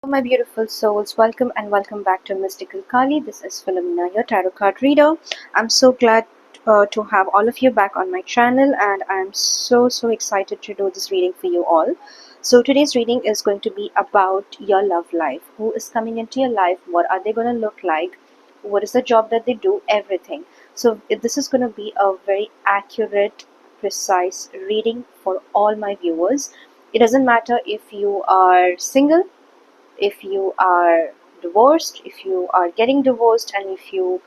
My beautiful souls, welcome and welcome back to Mystical Kali. This is Philomena, your tarot card reader. I'm so glad to have all of you back on my channel, and I'm so excited to do this reading for you all. So, today's reading is going to be about your love life. Who is coming into your life? What are they going to look like? What is the job that they do? Everything. So, this is going to be a very accurate, precise reading for all my viewers. It doesn't matter if you are single, if you are divorced, if you are getting divorced, and if you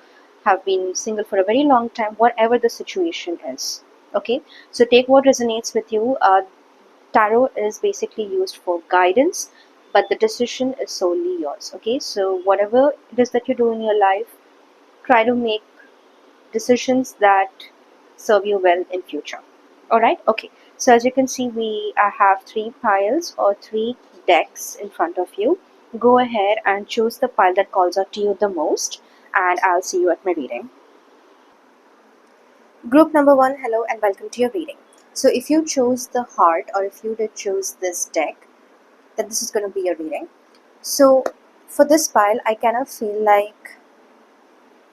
have been single for a very long time, whatever the situation is. Okay, so take what resonates with you. Tarot is basically used for guidance, but the decision is solely yours. Okay, so whatever it is that you do in your life, try to make decisions that serve you well in future. All right, okay, so as you can see, we have three piles or three decks in front of you. Go ahead and choose the pile that calls out to you the most, and I'll see you at my reading. Group number one, hello and welcome to your reading. So if you chose the heart, or if you did choose this deck, then this is going to be your reading. So for this pile, I kind of feel like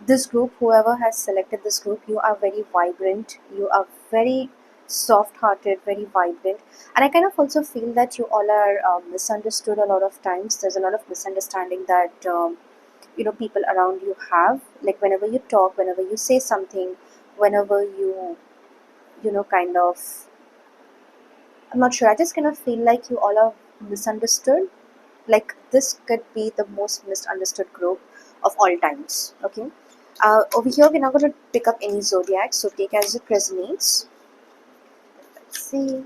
this group, whoever has selected this group, you are very vibrant, you are very soft hearted, very vibrant, and I kind of also feel that you all are misunderstood a lot of times. There's a lot of misunderstanding that people around you have, like whenever you talk, whenever you say something, whenever you kind of, I'm not sure, I just kind of feel like you all are misunderstood. Like this could be the most misunderstood group of all times. Okay, over here we're not going to pick up any zodiac, so take as it resonates. Let's see.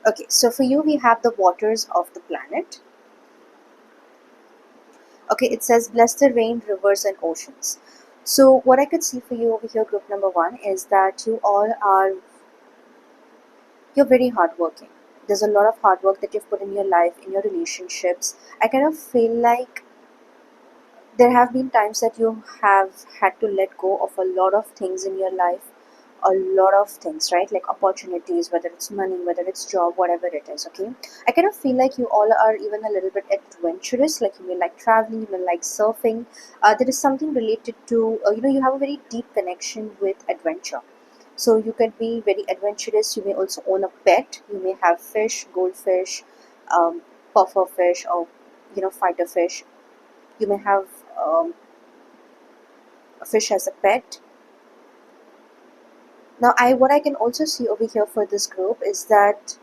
Okay, so for you we have the waters of the planet. Okay, it says bless the rain, rivers and oceans. So what I could see for you over here, group number one, is that you all are, you're very hardworking. There's a lot of hard work that you've put in your life, in your relationships. I kind of feel like there have been times that you have had to let go of a lot of things in your life, a lot of things, right? Like opportunities, whether it's money, whether it's job, whatever it is. Okay, I kind of feel like you all are even a little bit adventurous. Like you may like traveling, you may like surfing. There is something related to you have a very deep connection with adventure. So you can be very adventurous. You may also own a pet. You may have fish, goldfish, um, puffer fish, or fighter fish. You may have a fish as a pet. Now, what I can also see over here for this group is that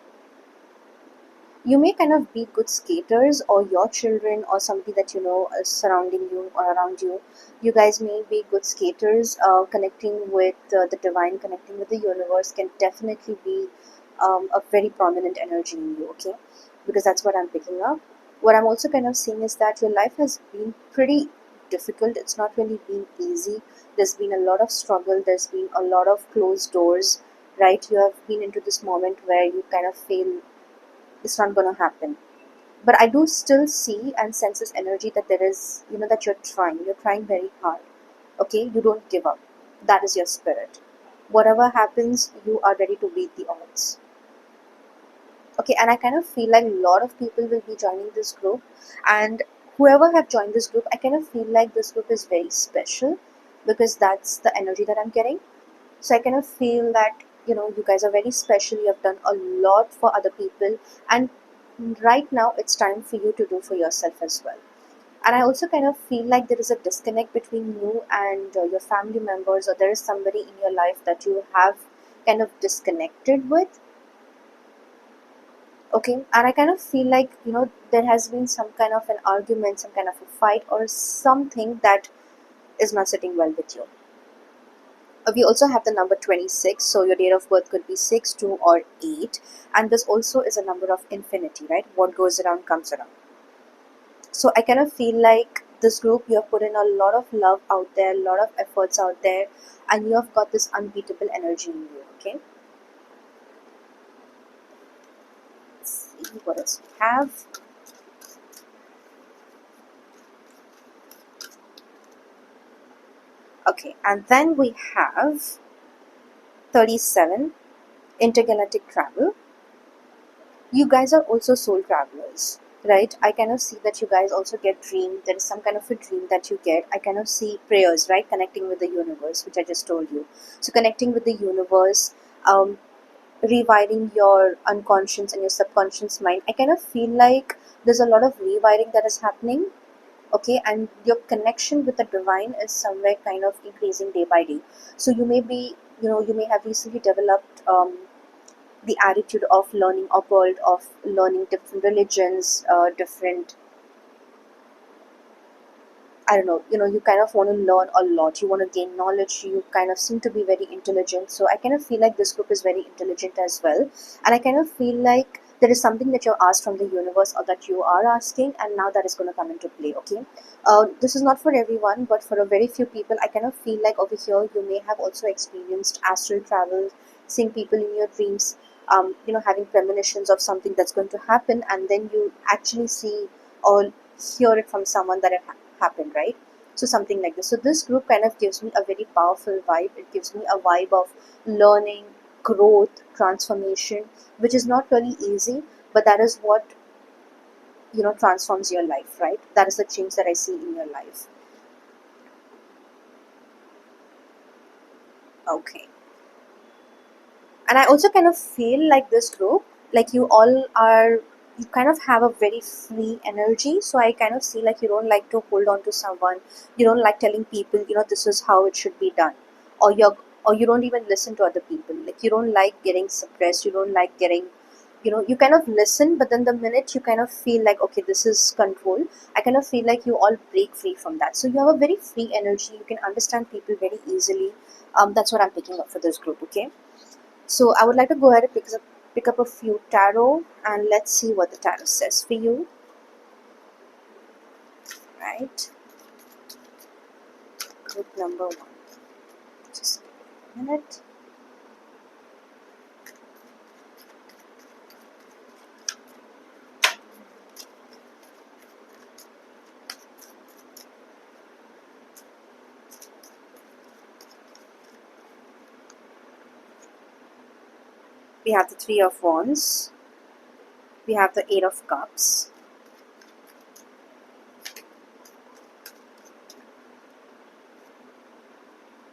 you may kind of be good skaters, or your children or somebody that you know is surrounding you or around you. You guys may be good skaters. Connecting with the divine, connecting with the universe can definitely be a very prominent energy in you. Okay, because that's what I'm picking up. What I'm also kind of seeing is that your life has been pretty difficult. It's not really been easy. There's been a lot of struggle. There's been a lot of closed doors, right? You have been into this moment where you kind of feel it's not going to happen, but I do still see and sense this energy that there is, that you're trying very hard. Okay, you don't give up. That is your spirit. Whatever happens, you are ready to beat the odds. Okay, and I kind of feel like a lot of people will be joining this group, and whoever have joined this group, I kind of feel like this group is very special, because that's the energy that I'm getting. So I kind of feel that you guys are very special. You have done a lot for other people, and right now it's time for you to do for yourself as well. And I also kind of feel like there is a disconnect between you and your family members, or there is somebody in your life that you have kind of disconnected with. Okay, and I kind of feel like there has been some kind of an argument, some kind of a fight, or something that is not sitting well with you. We also have the number 26, so your date of birth could be 6, 2 or 8, and this also is a number of infinity, right? What goes around comes around. So I kind of feel like this group, you have put in a lot of love out there, a lot of efforts out there, and you have got this unbeatable energy in you. Okay, let's see what else we have. Okay, and then we have 37. intergalactic travel. You guys are also soul travelers, right? I kind of see that you guys also get dream. There is some kind of a dream that you get. I kind of see prayers, right? Connecting with the universe, which I just told you. So connecting with the universe, um, rewiring your unconscious and your subconscious mind. I kind of feel like there's a lot of rewiring that is happening. Okay, and your connection with the divine is somewhere kind of increasing day by day. So you may be, you may have recently developed the attitude of learning a world, of learning different religions, different, I don't know, you kind of want to learn a lot. You want to gain knowledge. You kind of seem to be very intelligent. So I kind of feel like this group is very intelligent as well. And I kind of feel like there is something that you're asked from the universe or that you are asking, and now that is going to come into play. Okay. This is not for everyone, but for a very few people, I kind of feel like over here you may have also experienced astral travel, seeing people in your dreams, having premonitions of something that's going to happen, and then you actually see or hear it from someone that it happened, right? So something like this. So this group kind of gives me a very powerful vibe. It gives me a vibe of learning, growth, transformation, which is not really easy, but that is what transforms your life, right? That is the change that I see in your life. Okay. And I also kind of feel like this group, like you kind of have a very free energy. So I kind of see like you don't like to hold on to someone. You don't like telling people, this is how it should be done, or you don't even listen to other people. Like you don't like getting suppressed. You don't like getting, you kind of listen, but then the minute you kind of feel like, okay, this is control, I kind of feel like you all break free from that. So you have a very free energy. You can understand people very easily. That's what I'm picking up for this group. Okay. So I would like to go ahead and pick up a few tarot, and let's see what the tarot says for you. Right, group number one. Just give me a minute. We have the Three of Wands. We have the Eight of Cups.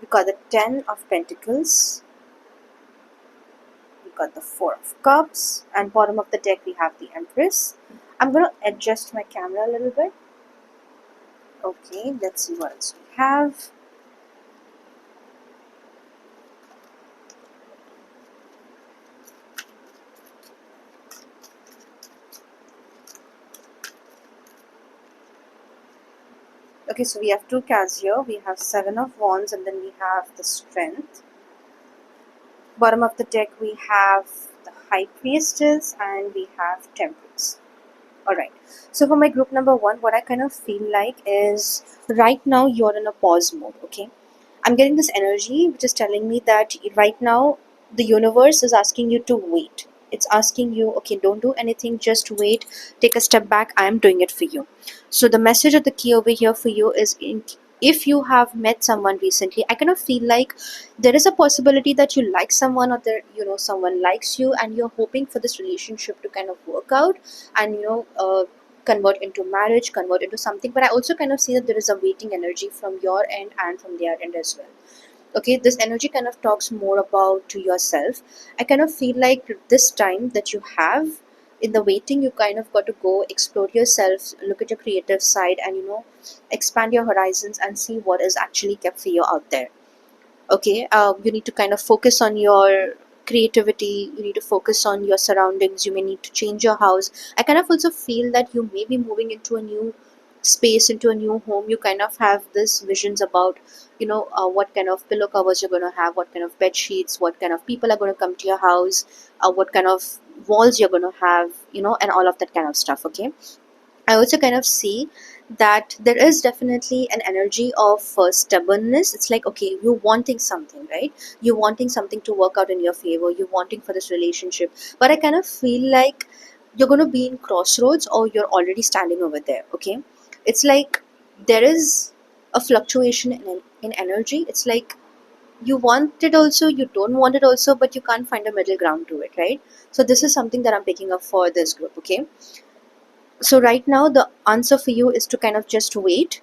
We got the Ten of Pentacles. We got the Four of Cups, and bottom of the deck we have the Empress. I'm gonna adjust my camera a little bit. Okay, let's see what else we have. Okay, so we have two cards here. We have Seven of Wands, and then we have the Strength. Bottom of the deck we have the High Priestess, and we have Temperance. Alright, so for my group number one, what I kind of feel like is right now you're in a pause mode. Okay, I'm getting this energy which is telling me that right now the universe is asking you to wait. It's asking you, okay, don't do anything, just wait, take a step back. I am doing it for you. So the message of the key over here for you is, if you have met someone recently, I kind of feel like there is a possibility that you like someone, or that someone likes you, and you're hoping for this relationship to kind of work out, and convert into marriage, convert into something. But I also kind of see that there is a waiting energy from your end and from their end as well. Okay, this energy kind of talks more about to yourself. I kind of feel like this time that you have in the waiting, you kind of got to go explore yourself, look at your creative side, and expand your horizons and see what is actually kept for you out there. Okay, you need to kind of focus on your creativity. You need to focus on your surroundings. You may need to change your house. I kind of also feel that you may be moving into a new space, into a new home. You kind of have this visions about what kind of pillow covers you're going to have, what kind of bed sheets, what kind of people are going to come to your house, what kind of walls you're going to have, and all of that kind of stuff. Okay, I also kind of see that there is definitely an energy of stubbornness. It's like, okay, you're wanting something, right? You're wanting something to work out in your favor. You're wanting for this relationship. But I kind of feel like you're going to be in crossroads, or you're already standing over there, okay? It's like there is a fluctuation in energy. It's like You want it also, you don't want it also, but you can't find a middle ground to it, right? So this is something that I'm picking up for this group, okay? So right now the answer for you is to kind of just wait.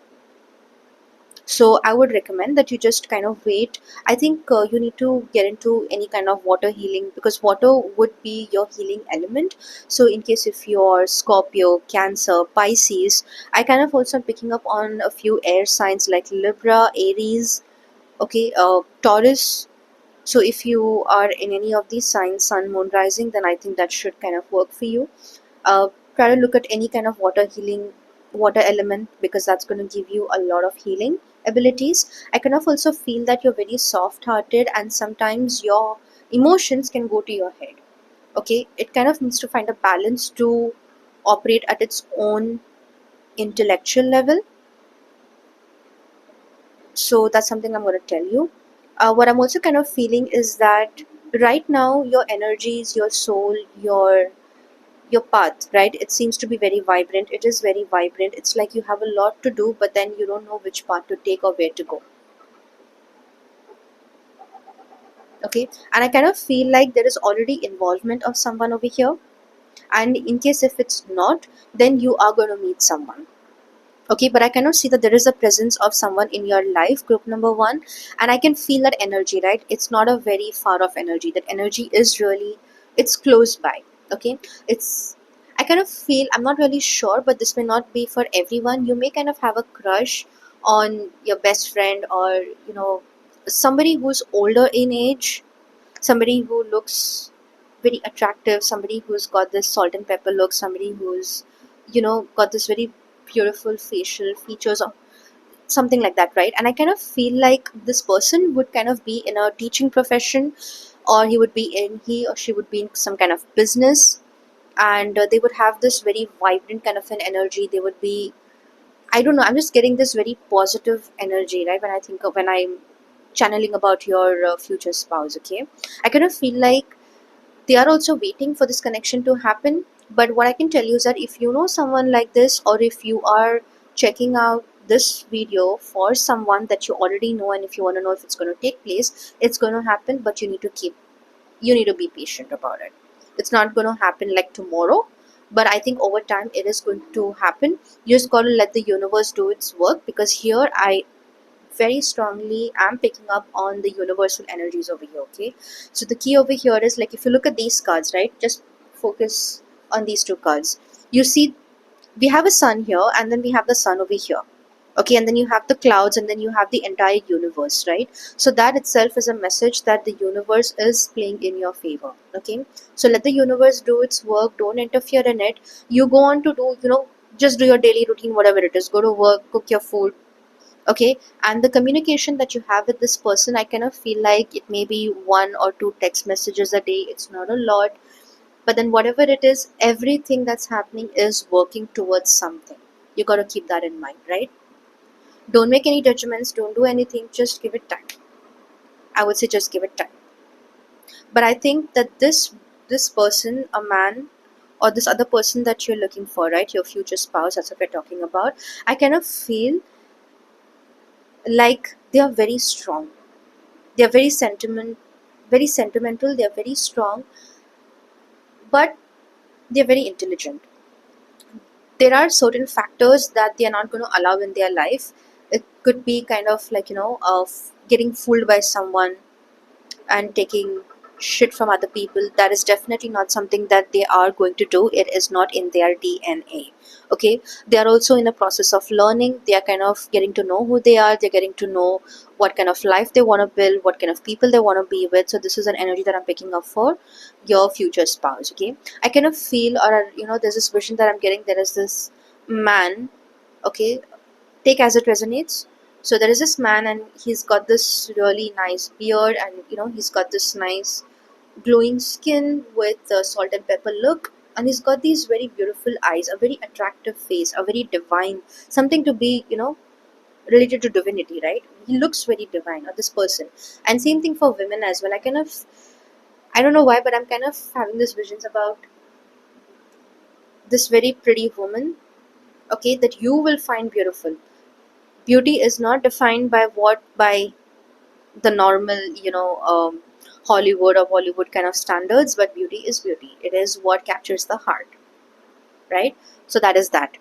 So I would recommend that you just kind of wait. I think you need to get into any kind of water healing, because water would be your healing element. So in case if you're Scorpio, Cancer, Pisces, I kind of also am picking up on a few air signs like Libra, Aries, okay, Taurus. So if you are in any of these signs, sun, moon, rising, then I think that should kind of work for you. Try to look at any kind of water healing, water element, because that's going to give you a lot of healing abilities. I kind of also feel that you're very soft hearted, and sometimes your emotions can go to your head. Okay, it kind of needs to find a balance to operate at its own intellectual level. So that's something I'm going to tell you. What I'm also kind of feeling is that right now your energies, your soul, your path, right, it seems to be very vibrant. It is very vibrant. It's like you have a lot to do, but then you don't know which path to take or where to go. Okay, and I kind of feel like there is already involvement of someone over here, and in case if it's not, then you are going to meet someone. Okay, but I cannot see that there is a presence of someone in your life, group number one. And I can feel that energy, right? It's not a very far off energy. That energy is really, it's close by. Okay, it's, I kind of feel, I'm not really sure, but this may not be for everyone. You may kind of have a crush on your best friend, or somebody who's older in age, somebody who looks very attractive, somebody who's got this salt and pepper look, somebody who's got this very beautiful facial features, or something like that, right? And I kind of feel like this person would kind of be in a teaching profession, or he or she would be in some kind of business, and they would have this very vibrant kind of an energy. They would be, I don't know, I'm just getting this very positive energy, right, when I think of, when I'm channeling about your future spouse. Okay, I kind of feel like they are also waiting for this connection to happen. But what I can tell you is that if you know someone like this, or if you are checking out this video for someone that you already know, and if you want to know if it's going to take place, it's going to happen, but you need to be patient about it. It's not going to happen like tomorrow, but I think over time it is going to happen. You just got to let the universe do its work, because here I very strongly am picking up on the universal energies over here. Okay, so the key over here is, like, if you look at these cards, right, just focus on these two cards. You see, we have a sun here, and then we have the sun over here. Okay, and then you have the clouds, and then you have the entire universe, right? So that itself is a message that the universe is playing in your favor. Okay, so let the universe do its work, don't interfere in it. You go on to do, just do your daily routine, whatever it is. Go to work, cook your food. Okay, and the communication that you have with this person, I kind of feel like it may be one or two text messages a day. It's not a lot, but then whatever it is, everything that's happening is working towards something. You got to keep that in mind, right? Don't make any judgments, don't do anything, just give it time. I would say just give it time. But I think that this person, a man, or this other person that you're looking for, right, your future spouse, that's what we're talking about, I kind of feel like they are very strong. They are very sentimental. They are very strong, but they are very intelligent. There are certain factors that they are not going to allow in their life. It could be kind of like, of getting fooled by someone and taking shit from other people. That is definitely not something that they are going to do. It is not in their DNA. Okay, they are also in the process of learning. They are kind of getting to know who they are. They're getting to know what kind of life they want to build, what kind of people they want to be with. So this is an energy that I'm picking up for your future spouse. Okay, I kind of feel, or there's this vision that I'm getting. There is this man. Okay, take as it resonates. So there is this man, and he's got this really nice beard, and he's got this nice glowing skin with a salt and pepper look, and he's got these very beautiful eyes, a very attractive face, a very divine, something to be related to divinity, right? He looks very divine, or this person. And same thing for women as well. I don't know why, but I'm kind of having these visions about this very pretty woman, okay, that you will find beautiful. Beauty is not defined by what, by the normal, Hollywood or Bollywood kind of standards, but beauty is beauty. It is what captures the heart, right? So that is that.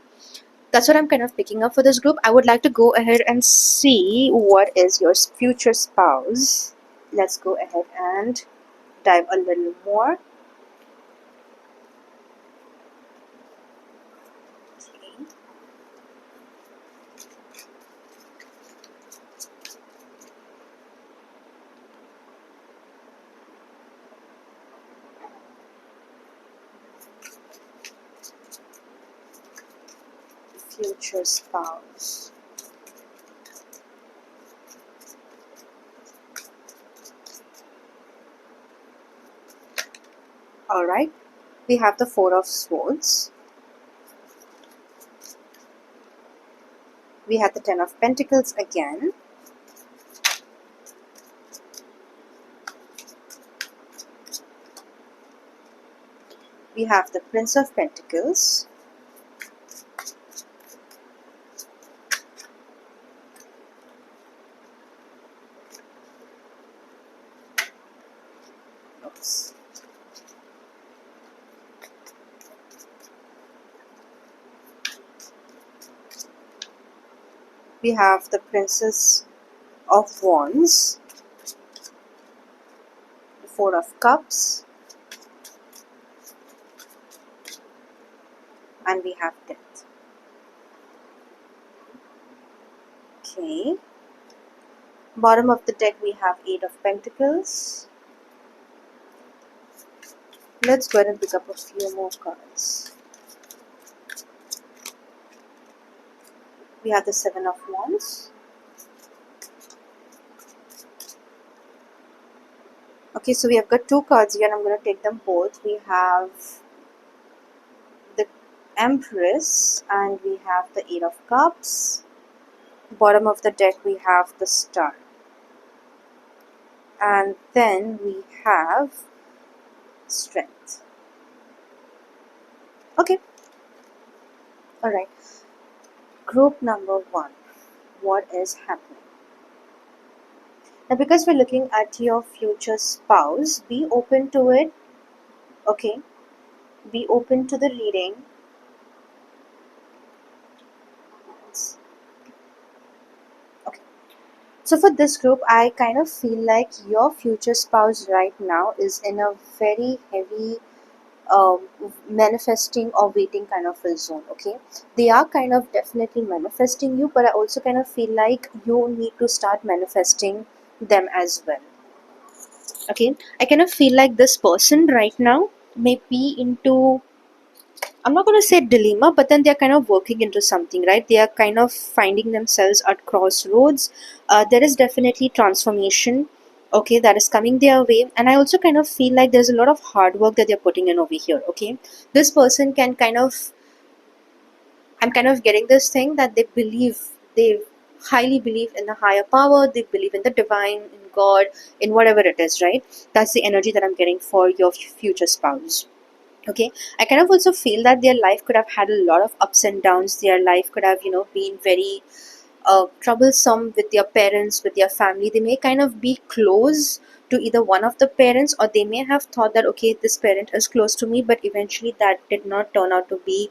That's what I'm kind of picking up for this group. I would like to go ahead and see what is your future spouse. Let's go ahead and dive a little more. Okay. Future spouse. All right. We have the Four of Swords. We have the Ten of Pentacles again. We have the Prince of Pentacles. Oops. We have the Princess of Wands, the Four of Cups, and we have Death. Okay. Bottom of the deck we have Eight of Pentacles. Let's go ahead and pick up a few more cards. We have the Seven of Wands. Okay, so we have got two cards here and I'm going to take them both. We have the Empress and we have the Eight of Cups. Bottom of the deck we have the Star. And then we have Strength. Okay. Alright. Group number 1. What is happening? Now, because we're looking at your future spouse, be open to it. Okay. Be open to the reading. Okay. So for this group, I kind of feel like your future spouse right now is in a very heavy um, manifesting or waiting kind of a zone. Okay, they are kind of definitely manifesting you, but I also kind of feel like you need to start manifesting them as well. Okay, I kind of feel like this person right now may be into, I'm not going to say dilemma, but then they're kind of working into something, right? They are kind of finding themselves at crossroads. There is definitely transformation, okay, that is coming their way. And I also kind of feel like there's a lot of hard work that they're putting in over here, okay? This person can kind of, I'm kind of getting this thing that they highly believe in the higher power, they believe in the divine, in God, in whatever it is, right? That's the energy that I'm getting for your future spouse. Okay, I kind of also feel that their life could have had a lot of ups and downs. Their life could have, been very troublesome with their parents, with their family. They may kind of be close to either one of the parents, or they may have thought that, okay, this parent is close to me, but eventually that did not turn out to be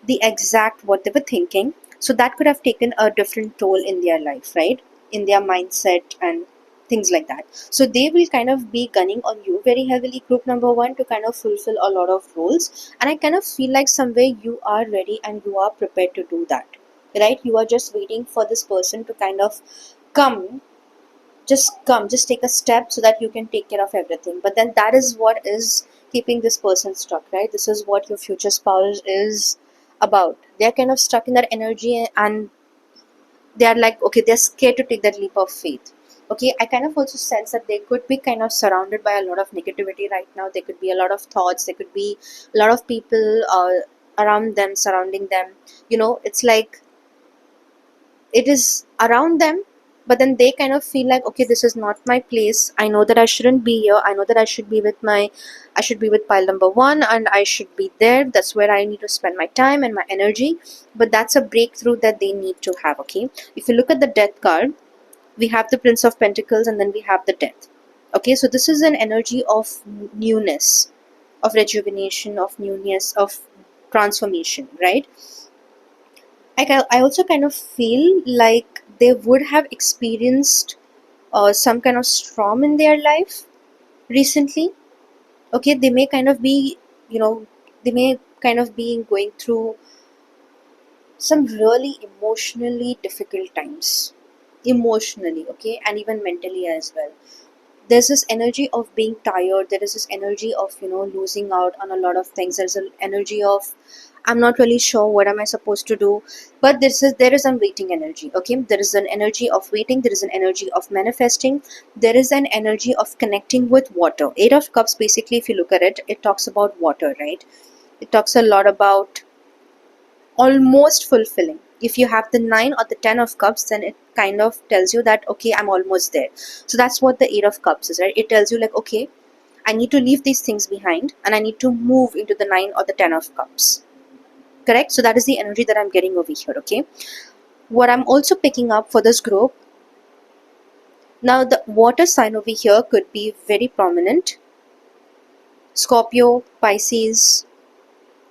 the exact what they were thinking. So that could have taken a different toll in their life, right? In their mindset and things like that. So they will kind of be gunning on you very heavily, group number 1, to kind of fulfill a lot of roles. And I kind of feel like somewhere you are ready and you are prepared to do that, right? You are just waiting for this person to kind of come, just take a step so that you can take care of everything. But then that is what is keeping this person stuck, right? This is what your future spouse is about. They're kind of stuck in that energy, and they're like, okay, they're scared to take that leap of faith. Okay, I kind of also sense that they could be kind of surrounded by a lot of negativity right now. There could be a lot of thoughts, there could be a lot of people around them, surrounding them. It's like it is around them, but then they kind of feel like, okay, this is not my place. I know that I shouldn't be here. I know that I should be with pile number 1, and I should be there. That's where I need to spend my time and my energy. But that's a breakthrough that they need to have. Okay, if you look at the Death card, We have the Prince of Pentacles, and then we have the Death. Okay, so this is an energy of newness, of rejuvenation, of newness, of transformation, right? I also kind of feel like they would have experienced some kind of storm in their life recently. Okay, they may kind of be, you know, they may kind of be going through some really emotionally difficult times, emotionally, okay, and even mentally as well. There's this energy of being tired, there is this energy of, losing out on a lot of things. There's an energy of, I'm not really sure what am I supposed to do. But there is a waiting energy. Okay, there is an energy of waiting, there is an energy of manifesting, there is an energy of connecting with water. Eight of Cups, basically, if you look at it, it talks about water, right? It talks a lot about almost fulfilling. If you have the 9 or the 10 of Cups, then it kind of tells you that, okay, I'm almost there. So that's what the 8 of Cups is, right? It tells you, like, okay, I need to leave these things behind and I need to move into the 9 or the 10 of Cups. Correct? So that is the energy that I'm getting over here. Okay, what I'm also picking up for this group, now the water sign over here could be very prominent. Scorpio, Pisces,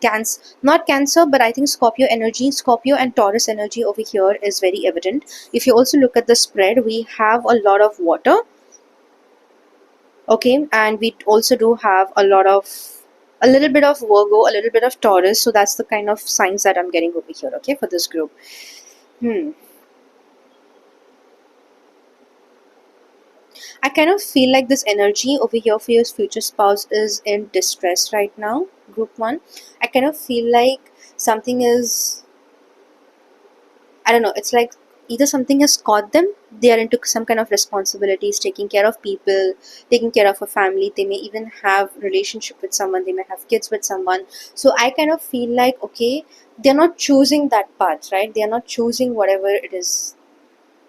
Cancer, not Cancer, but I think Scorpio energy, Scorpio and Taurus energy over here is very evident. If you also look at the spread, we have a lot of water, okay, and we also do have a little bit of Virgo, a little bit of Taurus. So that's the kind of signs that I'm getting over here, okay, for this group. I kind of feel like this energy over here for your future spouse is in distress right now, group one. I kind of feel like something is, I don't know, it's like either something has caught them, they are into some kind of responsibilities, taking care of people, taking care of a family, they may even have relationship with someone, they may have kids with someone. So I kind of feel like, okay, they're not choosing that path, right? They are not choosing whatever it is,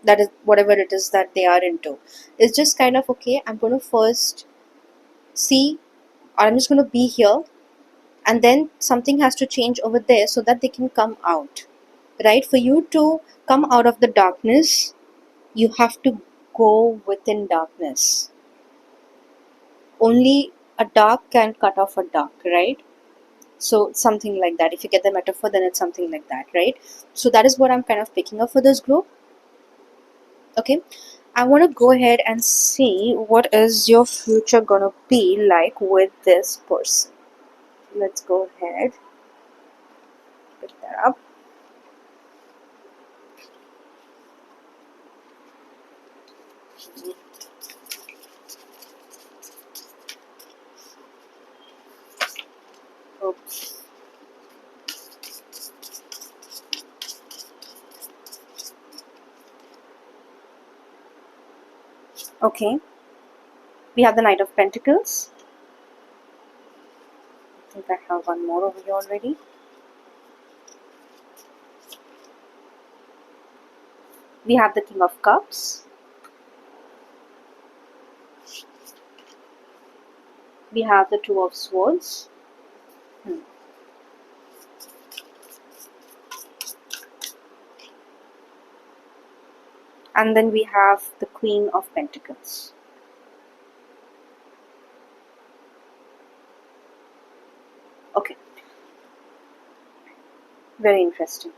that is whatever it is that they are into. It's just kind of, okay, I'm going to first see, or I'm just going to be here, and then something has to change over there so that they can come out, right? For you to come out of the darkness, you have to go within darkness. Only a dark can cut off a dark, right? So something like that. If you get the metaphor, then it's something like that, right? So that is what I'm kind of picking up for this group. Okay, I want to go ahead and see what is your future gonna be like with this person. Let's go ahead, pick that up. Oops. Okay, we have the Knight of Pentacles. I think I have one more over here already. We have the King of Cups. We have the Two of Swords. And then we have the Queen of Pentacles. Okay, very interesting.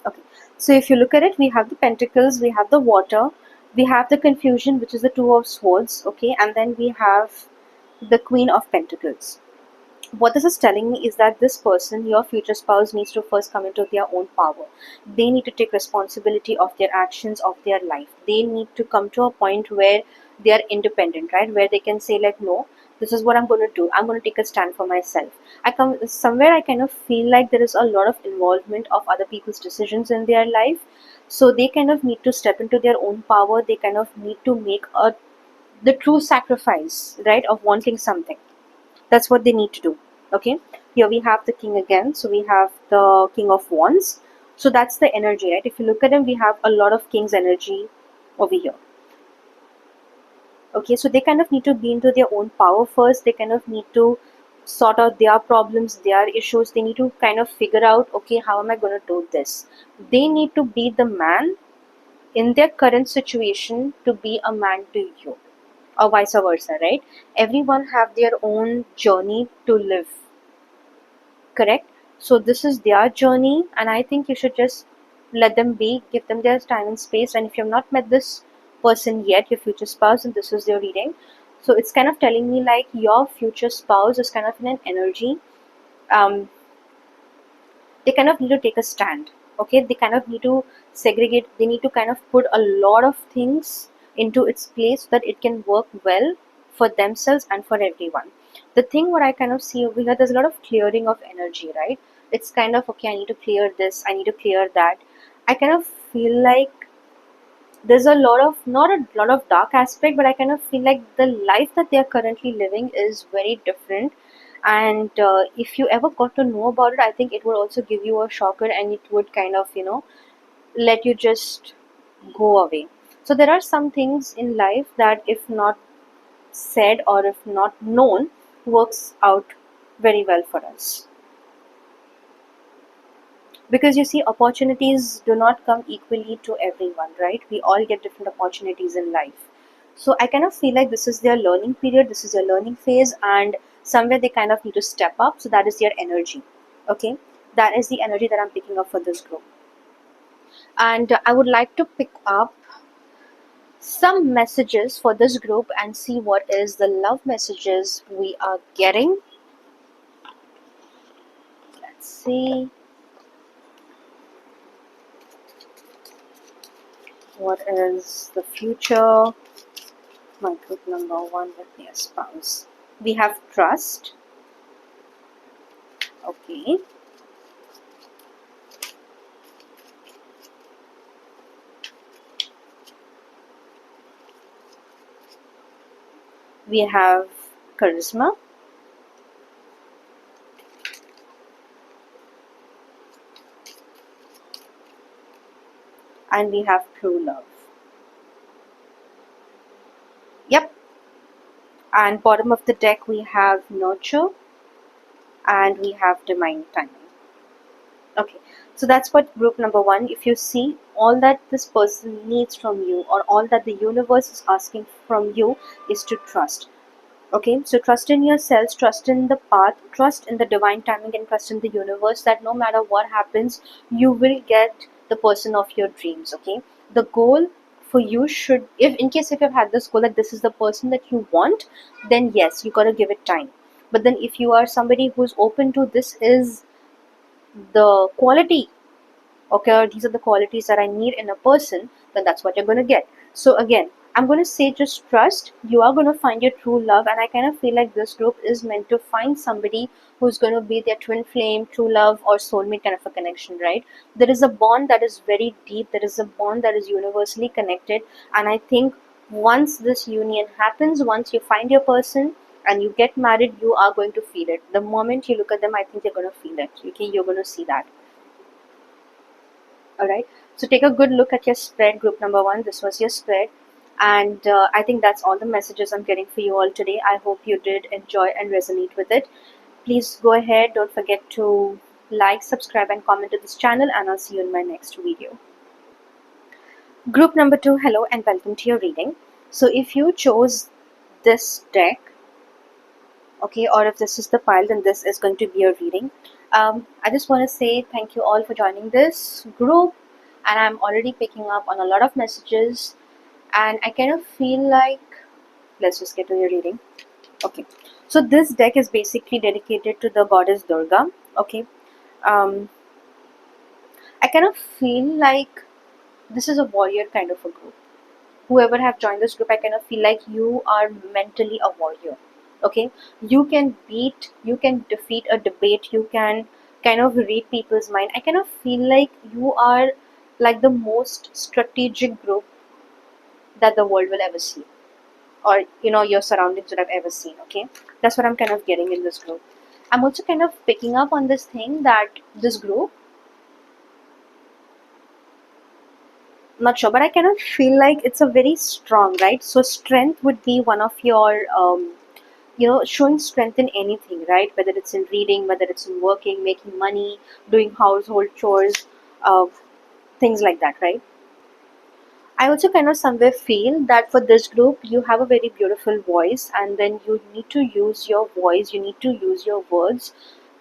Okay, so if you look at it, we have the Pentacles, we have the water, we have the confusion, which is the Two of Swords, okay, and then we have the Queen of Pentacles. What this is telling me is that this person, your future spouse, needs to first come into their own power. They need to take responsibility of their actions, of their life. They need to come to a point where they are independent, right? Where they can say, like, no, this is what I'm going to do. I'm going to take a stand for myself. I kind of feel like there is a lot of involvement of other people's decisions in their life. So they kind of need to step into their own power. They kind of need to make the true sacrifice, right, of wanting something. That's what they need to do. Okay, here we have the king again, so we have the King of Wands. So that's the energy, right? If you look at them, we have a lot of king's energy over here. Okay, so they kind of need to be into their own power first. They kind of need to sort out their problems, their issues. They need to kind of figure out, okay, how am I going to do this? They need to be the man in their current situation to be a man to you, or vice versa, right? Everyone have their own journey to live, correct? So this is their journey, and I think you should just let them be, give them their time and space. And if you've not met this person yet, your future spouse, and this is your reading, so it's kind of telling me like your future spouse is kind of in an energy. um, they kind of need to take a stand. Okay, they kind of need to segregate, they need to kind of put a lot of things into its place so that it can work well for themselves and for everyone. The thing what I kind of see over here, there's a lot of clearing of energy, right? It's kind of, okay, I need to clear this, I need to clear that. I kind of feel like there's a lot of, not a lot of dark aspect, but I kind of feel like the life that they are currently living is very different. And if you ever got to know about it, I think it would also give you a shocker, and it would kind of, let you just go away. So there are some things in life that if not said or if not known, works out very well for us. Because you see, opportunities do not come equally to everyone, right? We all get different opportunities in life. So I kind of feel like this is their learning period, this is their learning phase, and somewhere they kind of need to step up. So that is their energy. Okay, that is the energy that I'm picking up for this group. And I would like to pick up some messages for this group and see what is the love messages we are getting. Let's see what is the future. My group number one with their spouse. We have trust. Okay. We have charisma. And we have true love. Yep. And bottom of the deck we have nurture and we have divine timing. Okay, so that's what group number one. If you see, all that this person needs from you, or all that the universe is asking from you, is to trust. Okay, so trust in yourselves, trust in the path, trust in the divine timing, and trust in the universe that no matter what happens, you will get the person of your dreams. Okay, the goal for you should, if in case if you've had this goal that this is the person that you want, then yes, you gotta give it time. But then if you are somebody who's open to this is the quality, okay, or these are the qualities that I need in a person, then that's what you're going to get. So again, I'm going to say just trust. You are going to find your true love, and I kind of feel like this group is meant to find somebody who's going to be their twin flame, true love, or soulmate kind of a connection, right? There is a bond that is very deep, there is a bond that is universally connected, and I think once this union happens, once you find your person and you get married, you are going to feel it. The moment you look at them, I think you're going to feel it. Okay, you're going to see that. All right, so take a good look at your spread, group number one. This was your spread, and I think that's all the messages I'm getting for you all today. I hope you did enjoy and resonate with it. Please go ahead, don't forget to like, subscribe, and comment to this channel, and I'll see you in my next video. Group number two, hello and welcome to your reading. So if you chose this deck, okay, or if this is the pile, then this is going to be your reading. I just want to say thank you all for joining this group, and I'm already picking up on a lot of messages, and I kind of feel like, let's just get to your reading. Okay, so this deck is basically dedicated to the goddess Durga. Okay, um, I kind of feel like this is a warrior kind of a group. Whoever have joined this group, I kind of feel like you are mentally a warrior. Okay, you can beat, you can defeat a debate, you can kind of read people's mind. I kind of feel like you are like the most strategic group that the world will ever see, or your surroundings would have ever seen. Okay, that's what I'm kind of getting in this group. I'm also kind of picking up on this thing that this group, not sure, but I cannot feel like it's a very strong, right? So strength would be one of your showing strength in anything, right? Whether it's in reading, whether it's in working, making money, doing household chores, uh, things like that, right? I also kind of somewhere feel that for this group, you have a very beautiful voice, and then you need to use your voice, you need to use your words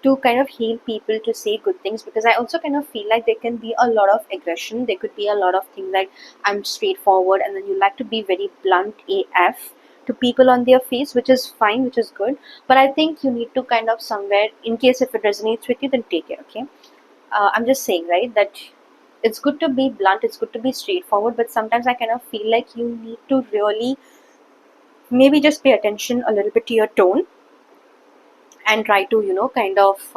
to kind of heal people, to say good things. Because I also kind of feel like there can be a lot of aggression, there could be a lot of things like I'm straightforward, and then you like to be very blunt AF to people on their face, which is fine, which is good. But I think you need to kind of somewhere, in case if it resonates with you, then take it, okay? I'm just saying, right, that it's good to be blunt, it's good to be straightforward, but sometimes I kind of feel like you need to really maybe just pay attention a little bit to your tone and try to, kind of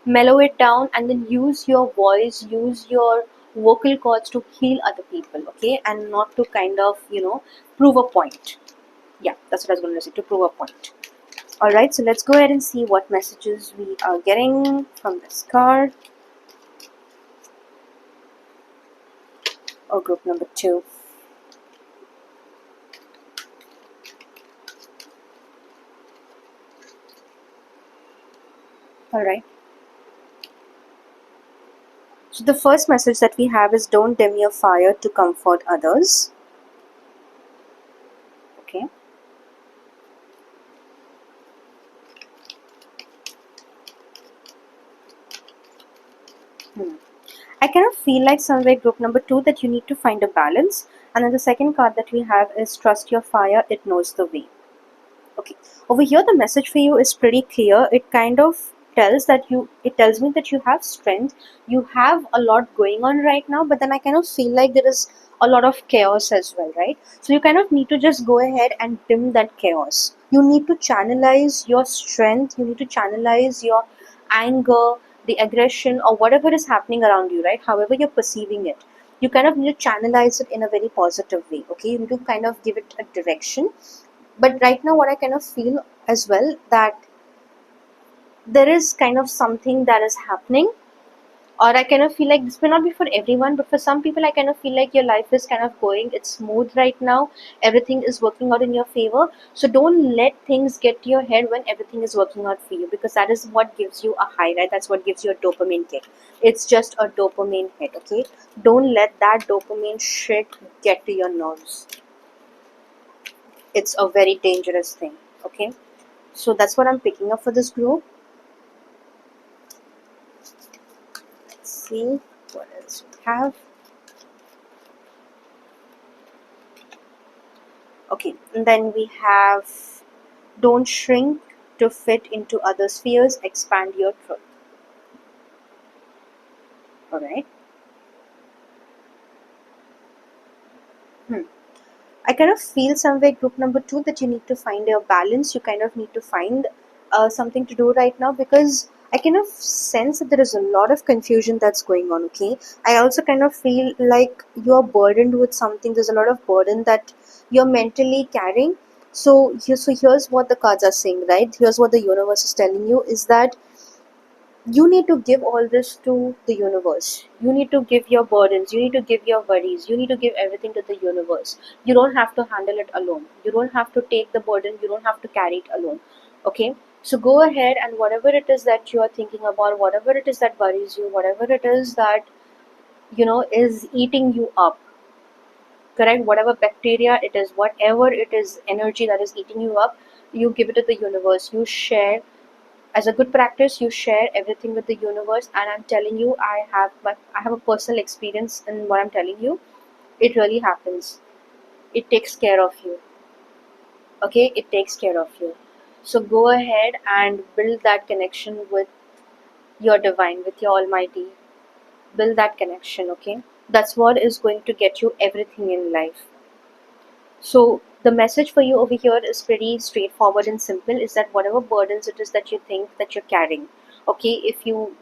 mellow it down, and then use your voice, use your vocal cords to heal other people, okay, and not to kind of, prove a point. Yeah, that's what I was going to say, to prove a point. All right, so let's go ahead and see what messages we are getting from this card, or group number 2. All right. So the first message that we have is, don't dim your fire to comfort others. Okay. Hmm. I kind of feel like somewhere group number 2 that you need to find a balance. And then the second card that we have is, trust your fire, it knows the way. Okay, over here the message for you is pretty clear. It kind of it tells me that you have strength, you have a lot going on right now, but then I kind of feel like there is a lot of chaos as well, right? So you kind of need to just go ahead and dim that chaos. You need to channelize your strength, you need to channelize your anger, the aggression, or whatever is happening around you, right? However you're perceiving it, you kind of need to channelize it in a very positive way, okay? You need to kind of give it a direction. But right now what I kind of feel as well, that there is kind of something that is happening, or I kind of feel like this may not be for everyone, but for some people I kind of feel like your life is kind of going, it's smooth right now, everything is working out in your favor. So don't let things get to your head when everything is working out for you, because that is what gives you a high, right? That's what gives you a dopamine kick. It's just a dopamine hit, okay? Don't let that dopamine shit get to your nerves. It's a very dangerous thing, okay? So that's what I'm picking up for this group. Let's see what else we have. Okay, and then we have, don't shrink to fit into other spheres, expand your truth. All right. Hmm. I kind of feel somewhere group number 2 that you need to find a balance. You kind of need to find something to do right now, because I kind of sense that there is a lot of confusion that's going on. Okay, I also kind of feel like you're burdened with something. There's a lot of burden that you're mentally carrying. So here's what the cards are saying, right? Here's what the universe is telling you, is that you need to give all this to the universe. You need to give your burdens, you need to give your worries, you need to give everything to the universe. You don't have to handle it alone, you don't have to take the burden, you don't have to carry it alone. Okay, so go ahead, and whatever it is that you are thinking about, whatever it is that worries you, whatever it is that is eating you up, correct, whatever bacteria it is, whatever it is, energy that is eating you up, you give it to the universe. You share, as a good practice, you share everything with the universe. And I'm telling you, I have a personal experience in what I'm telling you. It really happens. It takes care of you. Okay, it takes care of you. So go ahead and build that connection with your divine, with your almighty. Build that connection. Okay, that's what is going to get you everything in life. So the message for you over here is pretty straightforward and simple, is that whatever burdens it is that you think that you're carrying, okay, if you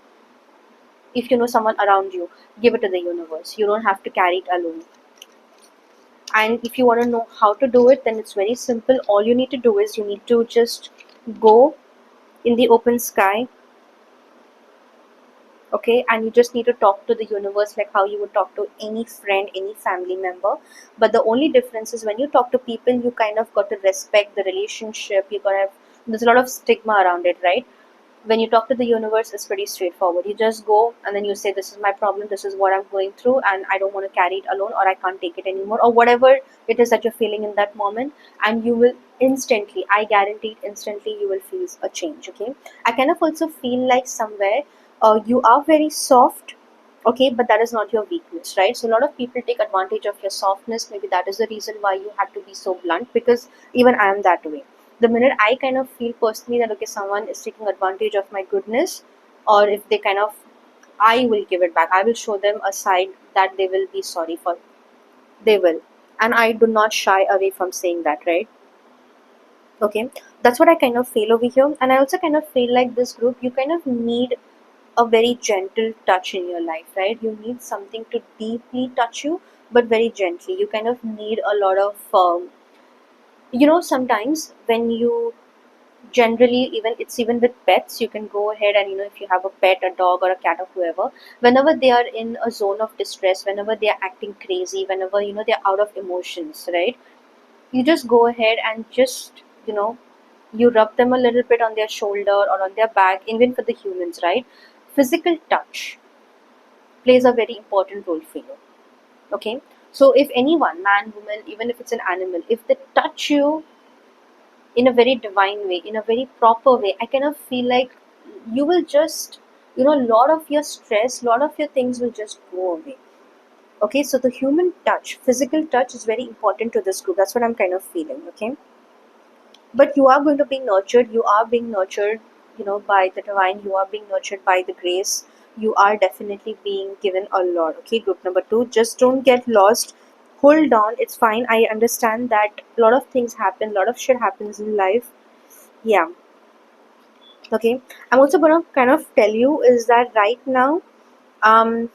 know someone around you, give it to the universe. You don't have to carry it alone. And if you want to know how to do it, then it's very simple. All you need to do is, you need to just go in the open sky, okay, and you just need to talk to the universe like how you would talk to any friend, any family member. But the only difference is when you talk to people, you kind of got to respect the relationship. You gotta have, there's a lot of stigma around it, right? When you talk to the universe, it's pretty straightforward. You just go and then you say, this is my problem, this is what I'm going through, and I don't want to carry it alone, or I can't take it anymore, or whatever it is that you're feeling in that moment. And you will instantly, I guarantee it, instantly you will feel a change. Okay, I kind of also feel like somewhere you are very soft. Okay, but that is not your weakness, right? So a lot of people take advantage of your softness. Maybe that is the reason why you had to be so blunt, because even I am that way. The minute I kind of feel personally that okay, someone is taking advantage of my goodness, or if they kind of, I will give it back. I will show them a side that they will be sorry for. They will, and I do not shy away from saying that, right? Okay, that's what I kind of feel over here, and I also kind of feel like this group, you kind of need a very gentle touch in your life, right? You need something to deeply touch you, but very gently. You kind of need a lot of, sometimes when you generally, even it's even with pets, you can go ahead and if you have a pet, a dog or a cat or whoever, whenever they are in a zone of distress, whenever they are acting crazy, whenever they're out of emotions, right? You just go ahead and just you rub them a little bit on their shoulder or on their back. Even for the humans, right? Physical touch plays a very important role for you. Okay, so if anyone, man, woman, even if it's an animal, if they touch you in a very divine way, in a very proper way, I kind of feel like you will just, a lot of your stress, lot of your things will just go away. Okay, so the human touch, physical touch is very important to this group. That's what I'm kind of feeling. Okay, but you are going to be nurtured. You are being nurtured, by the divine. You are being nurtured by the grace. You are definitely being given a lot. Okay, group number two, just don't get lost. Hold on, it's fine. I understand that a lot of things happen, a lot of shit happens in life. Yeah. Okay, I'm also going to kind of tell you is that right now, um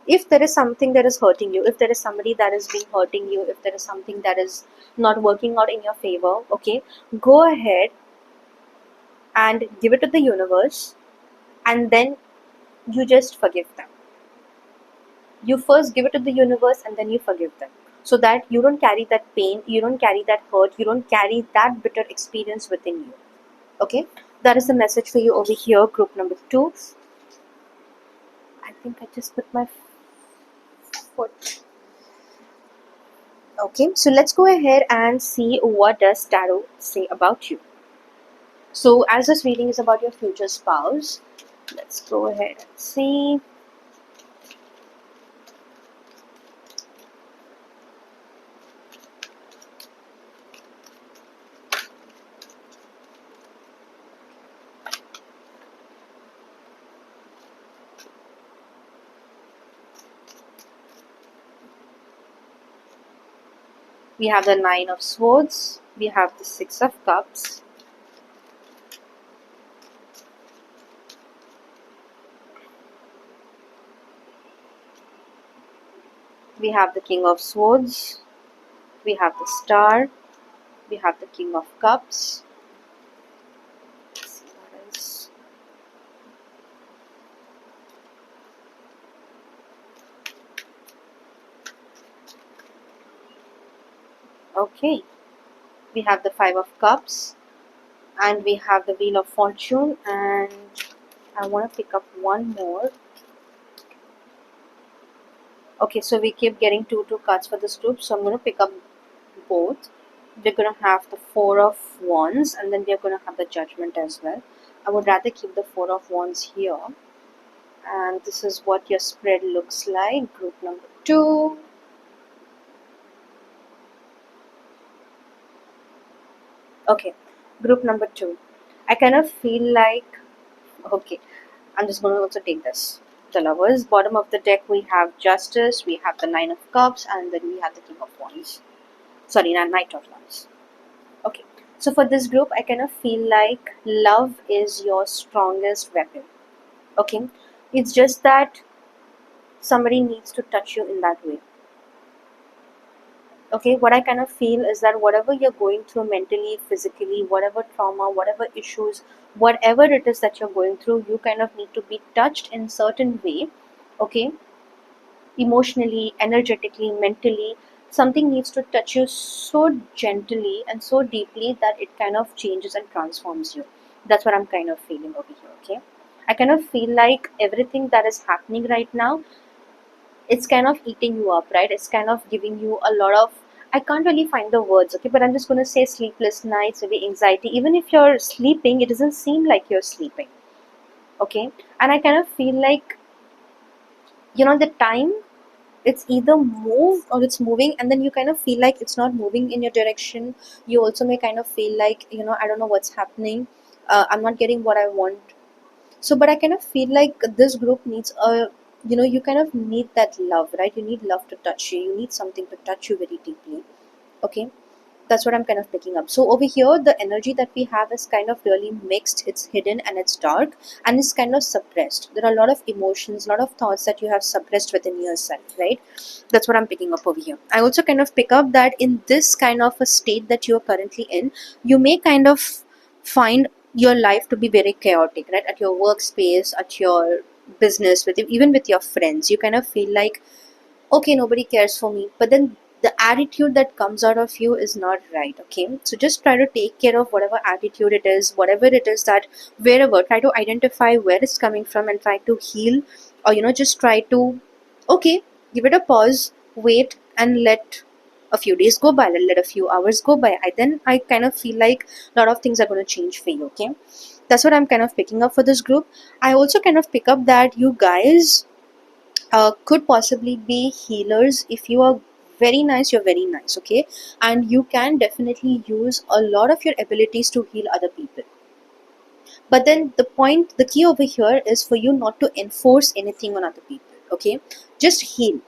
if there is something that is hurting you, if there is somebody that is being hurting you, if there is something that is not working out in your favor, okay, go ahead and give it to the universe, and then you just forgive them. You first give it to the universe and then you forgive them, so that you don't carry that pain, you don't carry that hurt, you don't carry that bitter experience within you. Okay, that is the message for you over here, group number two. I think I just put my foot. Okay, so let's go ahead and see what does tarot say about you. So as this reading is about your future spouse, let's go ahead and see. We have the Nine of Swords, we have the Six of Cups, we have the King of Swords, we have the Star, we have the King of Cups. Let's see what else. Okay, we have the Five of Cups, and we have the Wheel of Fortune, and I want to pick up one more. Okay, so we keep getting two cards for this group, so I'm going to pick up both. We're going to have the Four of Wands, and then we're going to have the Judgment as well. I would rather keep the Four of Wands here. And this is what your spread looks like. Group number two. Okay, group number two. I kind of feel like, okay, I'm just going to also take this. The Lovers. Bottom of the deck, we have Justice, we have the Nine of Cups, and then we have the King of Wands. Sorry, Knight of Wands. Okay, so for this group, I kind of feel like love is your strongest weapon. Okay, it's just that somebody needs to touch you in that way. Okay, what I kind of feel is that whatever you're going through mentally, physically, whatever trauma, whatever issues, whatever it is that you're going through, you kind of need to be touched in certain way. Okay, emotionally, energetically, mentally, something needs to touch you so gently and so deeply that it kind of changes and transforms you. That's what I'm kind of feeling over here. Okay, I kind of feel like everything that is happening right now, it's kind of eating you up, right? It's kind of giving you a lot of, I can't really find the words, okay, but I'm just going to say sleepless nights, maybe anxiety. Even if you're sleeping, it doesn't seem like you're sleeping. Okay, and I kind of feel like, the time, it's either moved or it's moving, and then you kind of feel like it's not moving in your direction. You also may kind of feel like, I don't know what's happening. I'm not getting what I want. So, but I kind of feel like this group needs a, you kind of need that love, right? You need love to touch you. You need something to touch you very deeply. Okay, that's what I'm kind of picking up. So over here, the energy that we have is kind of really mixed. It's hidden and it's dark and it's kind of suppressed. There are a lot of emotions, a lot of thoughts that you have suppressed within yourself, right? That's what I'm picking up over here. I also kind of pick up that in this kind of a state that you're currently in, you may kind of find your life to be very chaotic, right? At your workspace, at your business, with even with your friends, you kind of feel like, okay, nobody cares for me, but then the attitude that comes out of you is not right. Okay, so just try to take care of whatever attitude it is, whatever it is, that wherever, try to identify where it's coming from and try to heal, or just try to, okay, give it a pause, wait, and let a few days go by, let a few hours go by. I kind of feel like a lot of things are going to change for you. Okay, that's what I'm kind of picking up for this group. I also kind of pick up that you guys could possibly be healers. If you are very nice, you're very nice. Okay, and you can definitely use a lot of your abilities to heal other people. But then the key over here is for you not to enforce anything on other people. Okay, just heal.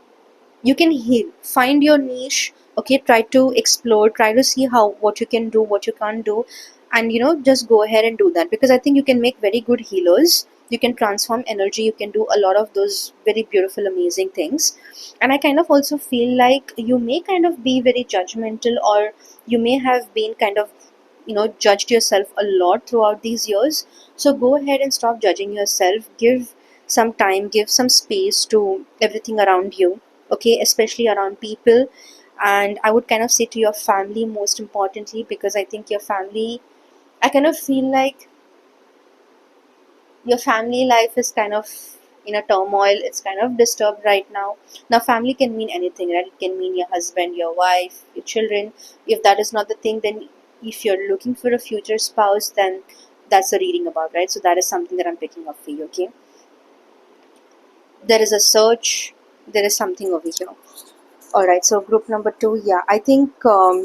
You can heal, find your niche. Okay, try to explore, try to see how, what you can do, what you can't do, and just go ahead and do that, because I think you can make very good healers. You can transform energy, you can do a lot of those very beautiful, amazing things. And I kind of also feel like you may kind of be very judgmental, or you may have been kind of judged yourself a lot throughout these years. So go ahead and stop judging yourself. Give some time, give some space to everything around you. Okay, especially around people. And I would kind of say to your family most importantly, because I think your family, I kind of feel like your family life is kind of in a turmoil. It's kind of disturbed right now. Now family can mean anything, right? It can mean your husband, your wife, your children. If that is not the thing, then if you're looking for a future spouse, then that's a reading about, right? So that is something that I'm picking up for you. Okay, there is a search, there is something over here. All right, so group number two, yeah, I think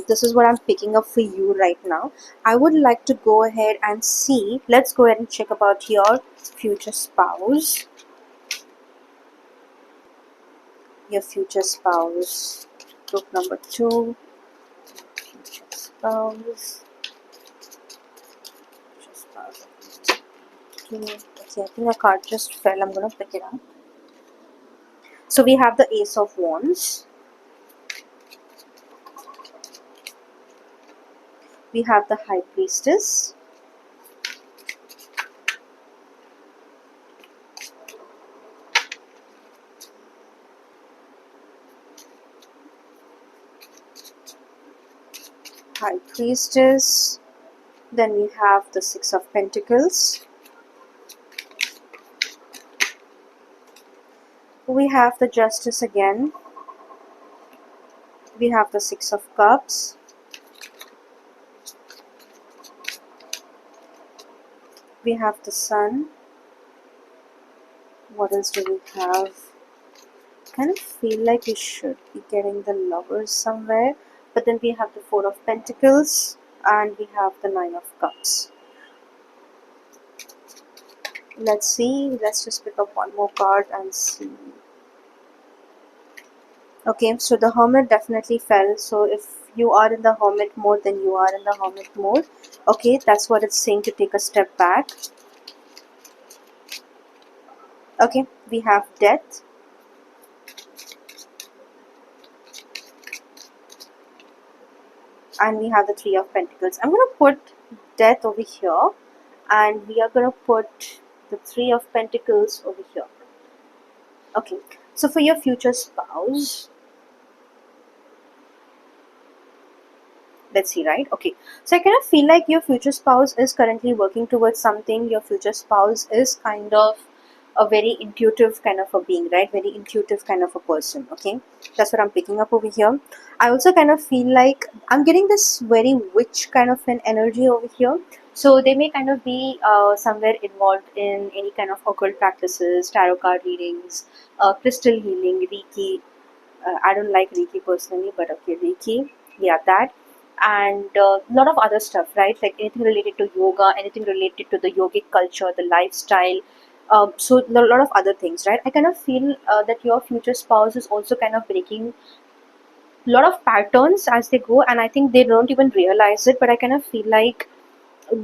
this is what I'm picking up for you right now. I would like to go ahead and see, let's go ahead and check about your future spouse. Your future spouse. Group number two, future spouse. Future spouse. Okay, I think a card just fell. I'm going to pick it up. So we have the Ace of Wands. We have the High Priestess. High Priestess. Then we have the Six of Pentacles. We have the Justice again. We have the Six of Cups. We have the Sun. What else do we have? Kind of feel like we should be getting the Lovers somewhere. But then we have the Four of Pentacles. And we have the Nine of Cups. Let's see. Let's just pick up one more card and see. Okay, so the Hermit definitely fell. So if you are in the Hermit mode, then you are in the Hermit mode. Okay, that's what it's saying, to take a step back. Okay, we have Death. and we have the Three of Pentacles. I'm going to put Death over here, and we are going to put the Three of Pentacles over here. Okay, so for your future spouse, let's see, right? Okay, so I kind of feel like your future spouse is currently working towards something. Your future spouse is kind of a very intuitive kind of a being, right? Very intuitive kind of a person. Okay, that's what I'm picking up over here. I also kind of feel like I'm getting this very witch kind of an energy over here. So they may kind of be somewhere involved in any kind of occult practices, tarot card readings, crystal healing, Reiki. I don't like Reiki personally, but okay, Reiki, yeah, that, and a lot of other stuff, right? Like anything related to yoga, anything related to the yogic culture, the lifestyle. So a lot of other things, right? I kind of feel that your future spouse is also kind of breaking a lot of patterns as they go, and I think they don't even realize it. But I kind of feel like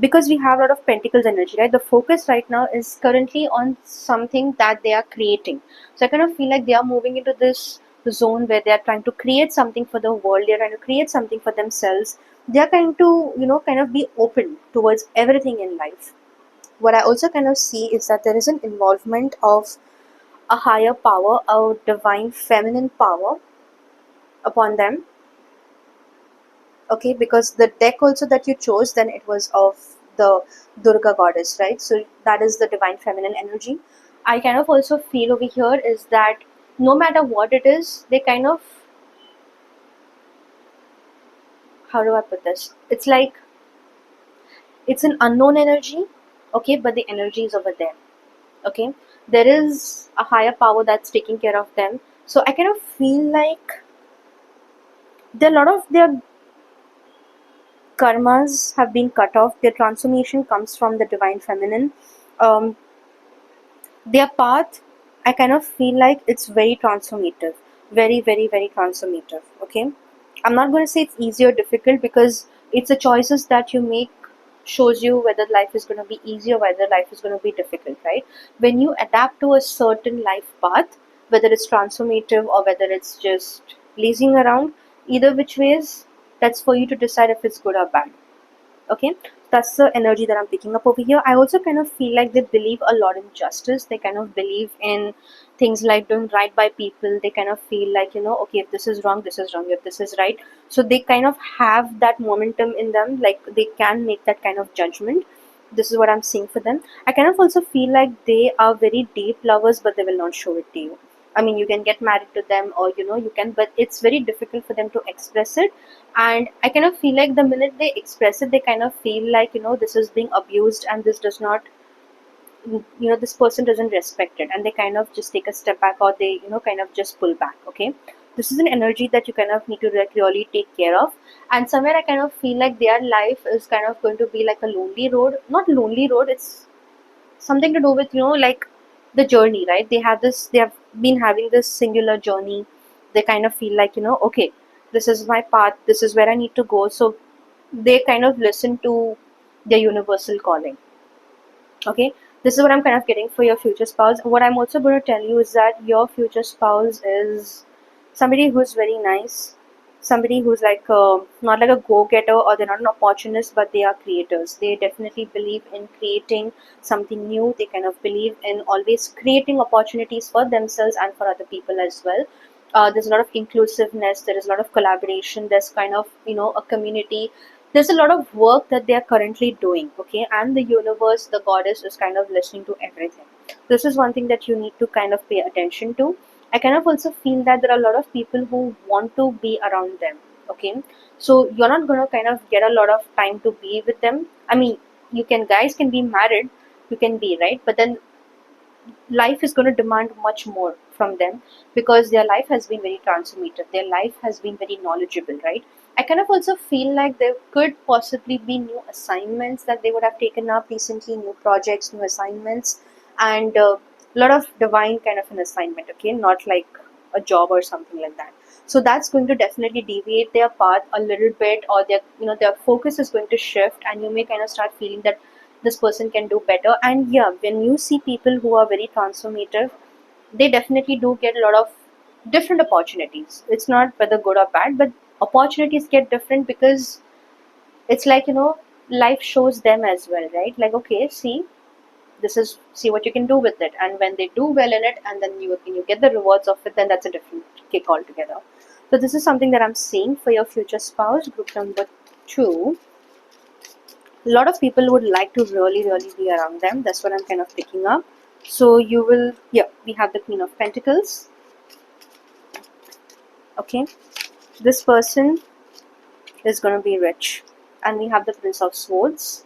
because we have a lot of pentacles energy, right, the focus right now is currently on something that they are creating. So I kind of feel like they are moving into this zone where they are trying to create something for the world, they're trying to create something for themselves. They are trying to, kind of be open towards everything in life. What I also kind of see is that there is an involvement of a higher power, a divine feminine power upon them. Okay, because the deck also that you chose, then it was of the Durga goddess, right? So that is the divine feminine energy. I kind of also feel over here is that no matter what it is, they kind of, how do I put this, it's like it's an unknown energy. Okay, but the energy is over there. Okay, there is a higher power that's taking care of them. So I kind of feel like there are a lot of their karmas have been cut off. Their transformation comes from the divine feminine. um, their path, I kind of feel like it's very transformative, very, very, very transformative. Okay, I'm not going to say it's easy or difficult, because it's the choices that you make shows you whether life is going to be easy or whether life is going to be difficult, right? When you adapt to a certain life path, whether it's transformative or whether it's just lazing around, either which ways, that's for you to decide if it's good or bad. Okay, that's the energy that I'm picking up over here. I also kind of feel like they believe a lot in justice. They kind of believe in things like doing right by people. They kind of feel like, okay, if this is wrong, this is wrong, if this is right. So they kind of have that momentum in them, like they can make that kind of judgment. This is what I'm seeing for them. I kind of also feel like they are very deep lovers, but they will not show it to you. I mean, you can get married to them, or you can, but it's very difficult for them to express it. And I kind of feel like the minute they express it, they kind of feel like, this is being abused, and this does not, this person doesn't respect it, and they kind of just take a step back, or they, kind of just pull back. Okay, this is an energy that you kind of need to like really take care of. And somewhere I kind of feel like their life is kind of going to be like a lonely road. Not lonely road, it's something to do with, like the journey, right? They have been having this singular journey. They kind of feel like, okay, this is my path, this is where I need to go. So they kind of listen to their universal calling. Okay, this is what I'm kind of getting for your future spouse. What I'm also going to tell you is that your future spouse is somebody who's very nice, somebody who's like not like a go-getter, or they're not an opportunist, but they are creators. They definitely believe in creating something new. They kind of believe in always creating opportunities for themselves and for other people as well. There's a lot of inclusiveness, there is a lot of collaboration, there's kind of, a community. There's a lot of work that they are currently doing. Okay, and the universe, the goddess, is kind of listening to everything. This is one thing that you need to kind of pay attention to. I kind of also feel that there are a lot of people who want to be around them. Okay, so you're not going to kind of get a lot of time to be with them. I mean, you can, guys can be married, you can be, right, but then life is going to demand much more from them, because their life has been very transformative, their life has been very knowledgeable, right? I kind of also feel like there could possibly be new assignments that they would have taken up recently, new projects, new assignments, and a lot of divine kind of an assignment. Okay, not like a job or something like that. So that's going to definitely deviate their path a little bit, or their focus is going to shift, and you may kind of start feeling that this person can do better. And yeah, when you see people who are very transformative, they definitely do get a lot of different opportunities. It's not whether good or bad, but opportunities get different, because It's like, life shows them as well, right? Like, okay, see, see what you can do with it, and when they do well in it, and then you get the rewards of it, then that's a different kick altogether. So this is something that I'm seeing for your future spouse. Group number two, a lot of people would like to really really be around them. That's what I'm kind of picking up. So you will, yeah, we have the Queen of Pentacles. Okay, this person is going to be rich, and we have the Prince of Swords.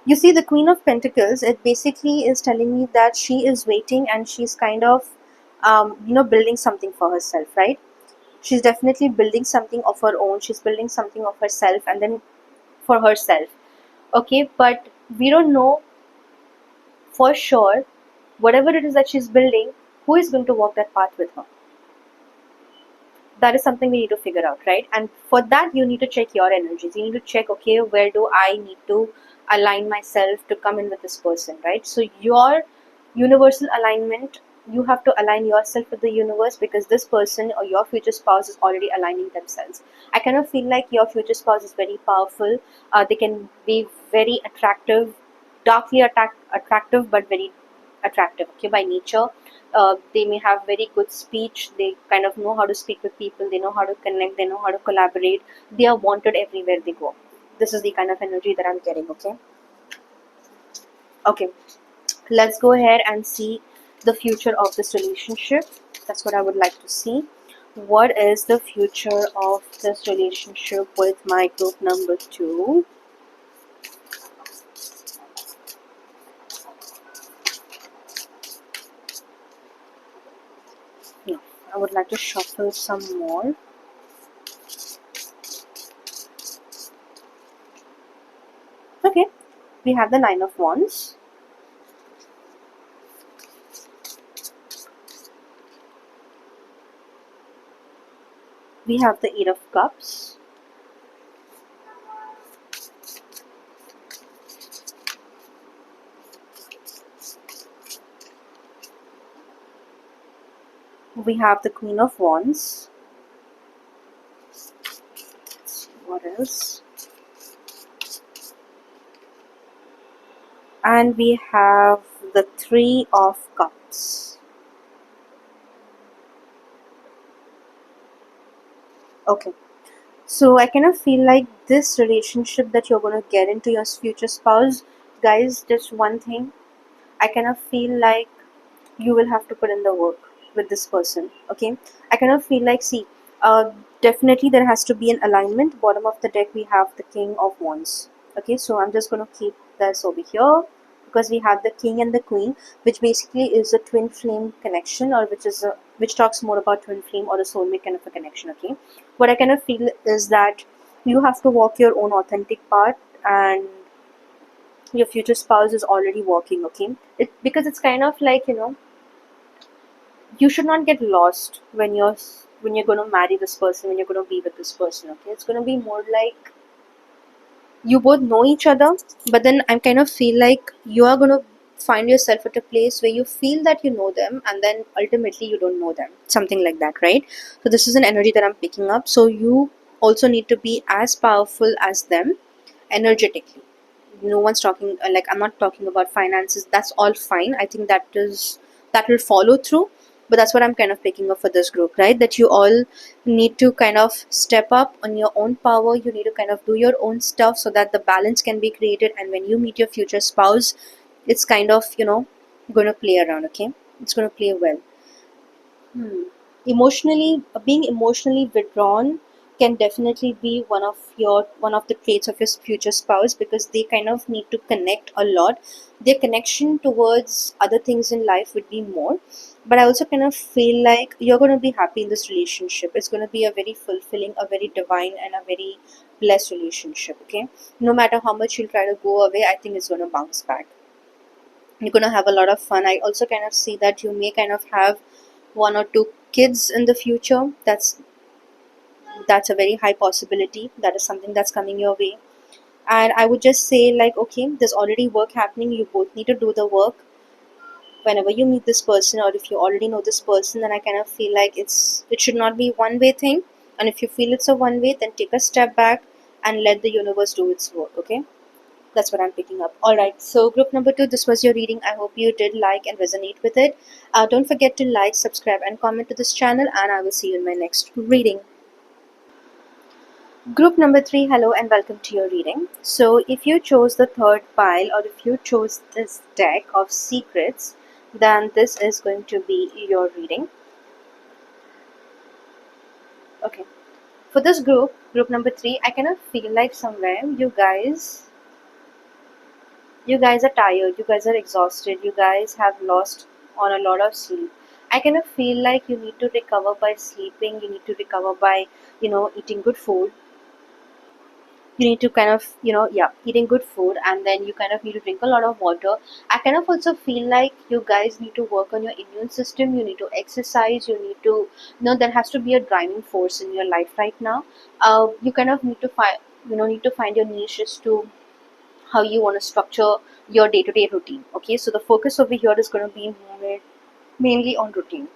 You see, the Queen of Pentacles, it basically is telling me that she is waiting, and she's kind of building something for herself, right? She's definitely building something of her own. She's building something of herself, and then for herself. Okay, but we don't know for sure whatever it is that she's building, who is going to walk that path with her. That is something we need to figure out, right? And for that, you need to check your energies. You need to check, okay, where do I need to align myself to come in with this person, right? So your universal alignment, you have to align yourself with the universe, because this person or your future spouse is already aligning themselves. I kind of feel like your future spouse is very powerful. They can be very attractive, darkly attractive, but very attractive, okay, by nature. They may have very good speech. They kind of know how to speak with people. They know how to connect. They know how to collaborate. They are wanted everywhere they go. This is the kind of energy that I'm getting. Okay, let's go ahead and see the future of this relationship. That's what I would like to see. What is the future of this relationship with my group number two? No, I would like to shuffle some more. Okay, we have the Nine of Wands. We have the Eight of Cups. We have the Queen of Wands. What else? And we have the Three of Cups. Okay. So I kind of feel like this relationship that you're going to get into your future spouse, guys, just one thing. I kind of feel like you will have to put in the work with this person. Okay. I kind of feel like, see, definitely there has to be an alignment. Bottom of the deck, we have the King of Wands. Okay. So I'm just going to keep this over here, because we have the King and the Queen, which basically is a twin flame connection, or which talks more about twin flame or a soulmate kind of a connection. Okay. What I kind of feel is that you have to walk your own authentic path, and your future spouse is already walking. Okay. Because it's kind of like, you should not get lost when you're going to marry this person, when you're going to be with this person. Okay, it's going to be more like you both know each other, but then I kind of feel like you are going to find yourself at a place where you feel that you know them, and then ultimately you don't know them, something like that, right? So this is an energy that I'm picking up. So you also need to be as powerful as them energetically. No one's talking, like, I'm not talking about finances. That's all fine. I think that will follow through. But that's what I'm kind of picking up for this group, right? That you all need to kind of step up on your own power. You need to kind of do your own stuff, so that the balance can be created, and when you meet your future spouse, it's kind of, going to play around. Okay, it's going to play well. Emotionally, being emotionally withdrawn can definitely be one of the traits of your future spouse, because they kind of need to connect a lot. Their connection towards other things in life would be more. But I also kind of feel like you're going to be happy in this relationship. It's going to be a very fulfilling, a very divine, and a very blessed relationship. Okay, no matter how much you'll try to go away, I think it's going to bounce back. You're going to have a lot of fun. I also kind of see that you may kind of have one or two kids in the future. That's a very high possibility. That is something that's coming your way. And I would just say, like, okay, there's already work happening. You both need to do the work. Whenever you meet this person, or if you already know this person, then I kind of feel like it should not be one way thing. And if you feel it's a one way, then take a step back and let the universe do its work. Okay, that's what I'm picking up. All right, so group number two, this was your reading. I hope you did like and resonate with it. Don't forget to like, subscribe, and comment to this channel, and I will see you in my next reading. Group number three, hello and welcome to your reading. So, if you chose the third pile or if you chose this deck of secrets, then this is going to be your reading. Okay, for this group number three, I kind of feel like somewhere you guys are tired, you guys are exhausted, you guys have lost on a lot of sleep. I kind of feel like you need to recover by sleeping, you need to recover by, eating good food. You need to kind of, yeah, eating good food, and then you kind of need to drink a lot of water. I kind of also feel like you guys need to work on your immune system, you need to exercise, you need to, there has to be a driving force in your life right now. You kind of need to find, need to find your niche as to how you want to structure your day-to-day routine. Okay, so the focus over here is going to be mainly on routine.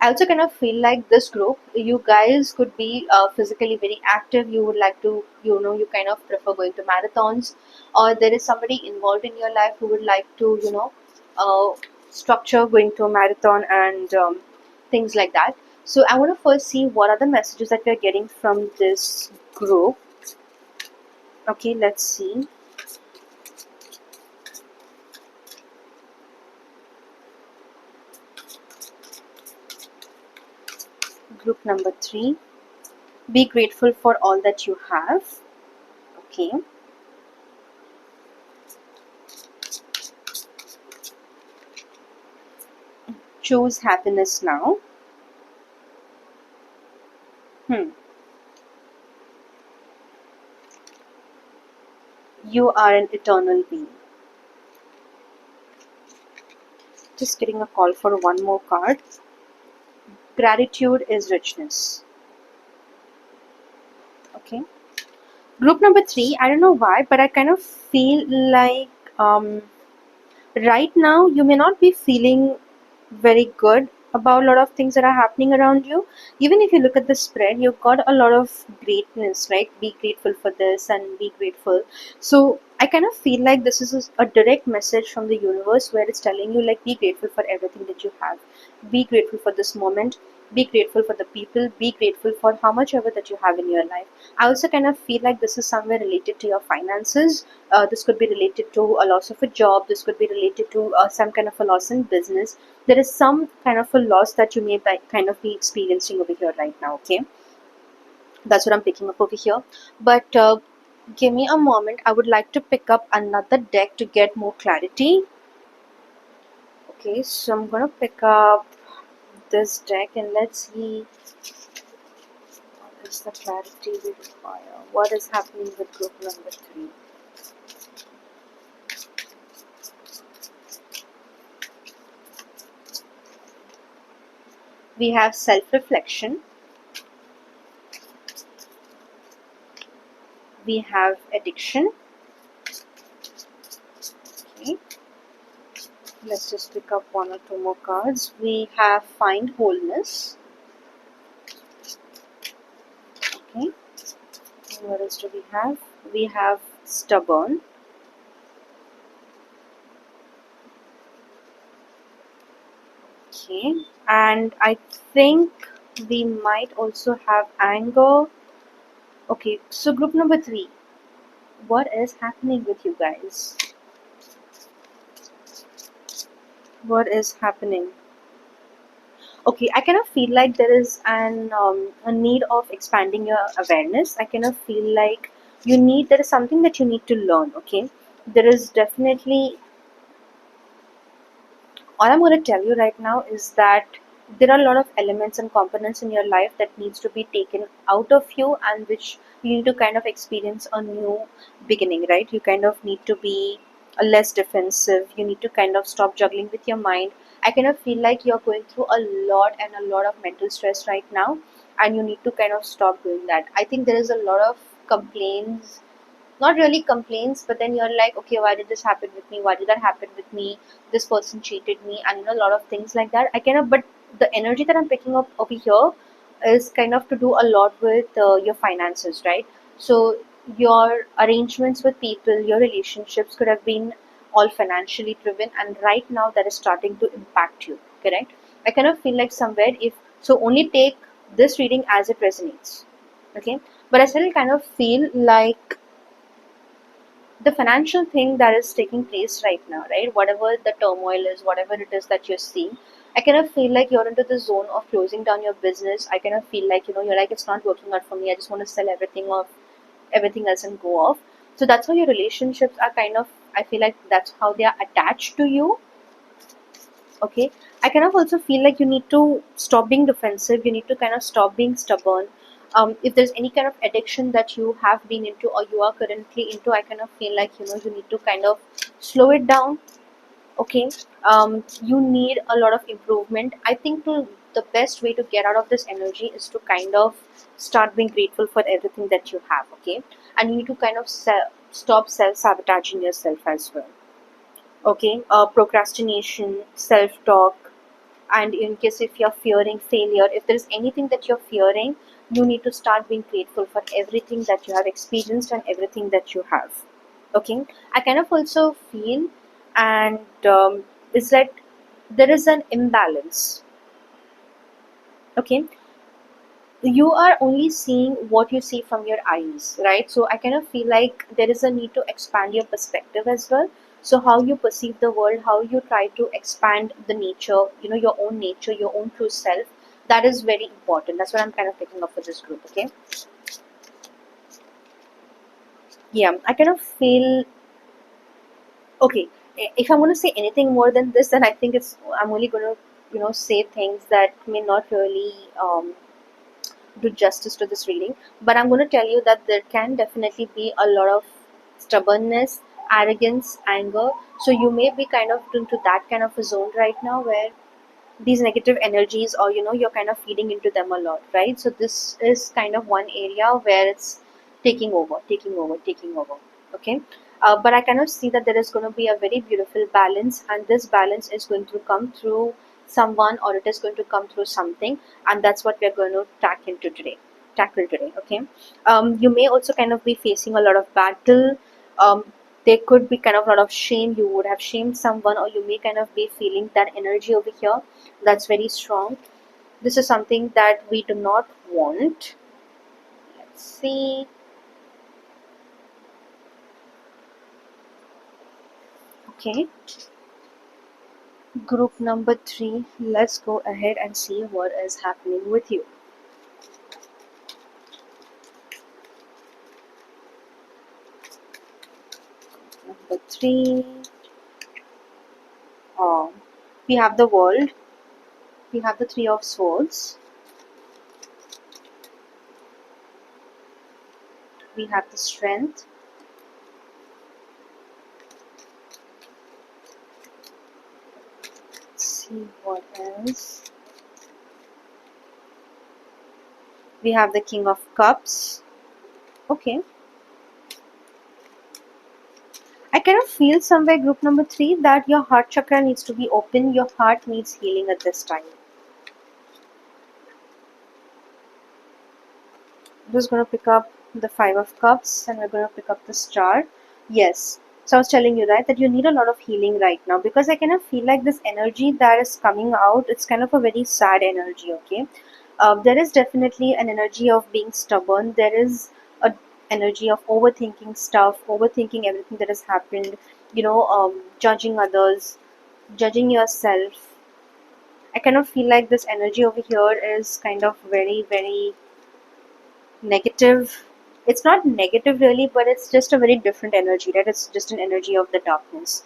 I also kind of feel like this group, you guys could be physically very active. You would like to, you kind of prefer going to marathons, or there is somebody involved in your life who would like to, structure going to a marathon and things like that. So I want to first see what are the messages that we are getting from this group. Okay, let's see. Group number three, be grateful for all that you have. Okay. Choose happiness now. Hmm. You are an eternal being. Just getting a call for one more card. Gratitude is richness. Okay. Group number three, I don't know why, but I kind of feel like right now you may not be feeling very good about a lot of things that are happening around you. Even if you look at the spread, you've got a lot of greatness, right? Be grateful for this and be grateful. So I kind of feel like this is a direct message from the universe where it's telling you, like, be grateful for everything that you have. Be grateful for this moment. Be grateful for the people. Be grateful for how much ever that you have in your life. I also kind of feel like this is somewhere related to your finances. This could be related to a loss of a job. This could be related to some kind of a loss in business. There is some kind of a loss that you may kind of be experiencing over here right now. Okay, that's what I'm picking up over here. But give me a moment, I would like to pick up another deck to get more clarity. Okay, so I'm gonna pick up this deck and let's see what is the clarity we require. What is happening with group number three? We have self-reflection, we have addiction. Okay, let's just pick up one or two more cards. We have find wholeness. Okay, and what else do we have? We have stubborn. Okay, and I think we might also have anger. Okay, so group number three, what is happening with you guys? What is happening? Okay, I kind of feel like there is a need of expanding your awareness. I kind of feel like there is something that you need to learn. Okay, there is definitely, all I'm going to tell you right now is that there are a lot of elements and components in your life that needs to be taken out of you, and which you need to kind of experience a new beginning, right? You kind of need to be less defensive, you need to kind of stop juggling with your mind. I kind of feel like you're going through a lot and a lot of mental stress right now, and you need to kind of stop doing that. I think there is a lot of complaints, not really complaints, but then you're like, okay, why did this happen with me, why did that happen with me, this person cheated me, and a lot of things like that. I kind of, but the energy that I'm picking up over here, is kind of to do a lot with your finances, right? So your arrangements with people, your relationships could have been all financially driven, and right now that is starting to impact you, correct? I kind of feel like somewhere, if so, only take this reading as it resonates, okay? But I still kind of feel like the financial thing that is taking place right now, right? Whatever the turmoil is, whatever it is that you're seeing, I kind of feel like you're into the zone of closing down your business. I kind of feel like, you're like, it's not working out for me. I just want to sell everything off, everything else and go off. So that's how your relationships are kind of, I feel like that's how they are attached to you. Okay. I kind of also feel like you need to stop being defensive. You need to kind of stop being stubborn. If there's any kind of addiction that you have been into or you are currently into, I kind of feel like, you need to kind of slow it down. Okay. You need a lot of improvement. I think the best way to get out of this energy is to kind of start being grateful for everything that you have. Okay. And you need to kind of stop self-sabotaging yourself as well. Okay. Procrastination, self-talk, and in case if you're fearing failure, if there's anything that you're fearing, you need to start being grateful for everything that you have experienced and everything that you have. Okay. I kind of also feel, and it's like there is an imbalance. Okay. You are only seeing what you see from your eyes, right? So I kind of feel like there is a need to expand your perspective as well. So how you perceive the world, how you try to expand the nature, your own nature, your own true self, that is very important. That's what I'm kind of picking up for this group. Okay. Yeah, I kind of feel, okay, if I'm going to say anything more than this, then I think I'm only going to say things that may not really do justice to this reading. But I'm going to tell you that there can definitely be a lot of stubbornness, arrogance, anger. So you may be kind of into that kind of a zone right now where these negative energies, or you're kind of feeding into them a lot, right? So this is kind of one area where it's taking over. Okay. But I kind of see that there is going to be a very beautiful balance, and this balance is going to come through someone, or it is going to come through something, and that's what we're going to tackle today. Okay. You may also kind of be facing a lot of battle. There could be kind of a lot of shame. You would have shamed someone, or you may kind of be feeling that energy over here that's very strong. This is something that we do not want. Let's see. Okay. Group number 3. Let's go ahead and see what is happening with you. Number 3. Um, we have the world. We have the 3 of swords. We have the strength. Let's see what else. We have the king of cups. Okay. I kind of feel somewhere, group number 3, that your heart chakra needs to be open. Your heart needs healing at this time. I'm just going to pick up the 5 of cups, and we're going to pick up the star. Yes. So I was telling you, right, that you need a lot of healing right now, because I kind of feel like this energy that is coming out, it's kind of a very sad energy. Okay. There is definitely an energy of being stubborn. There is a energy of overthinking stuff, overthinking everything that has happened, judging others, judging yourself. I kind of feel like this energy over here is kind of very, very negative. It's not negative really, but it's just a very different energy, right? It's just an energy of the darkness.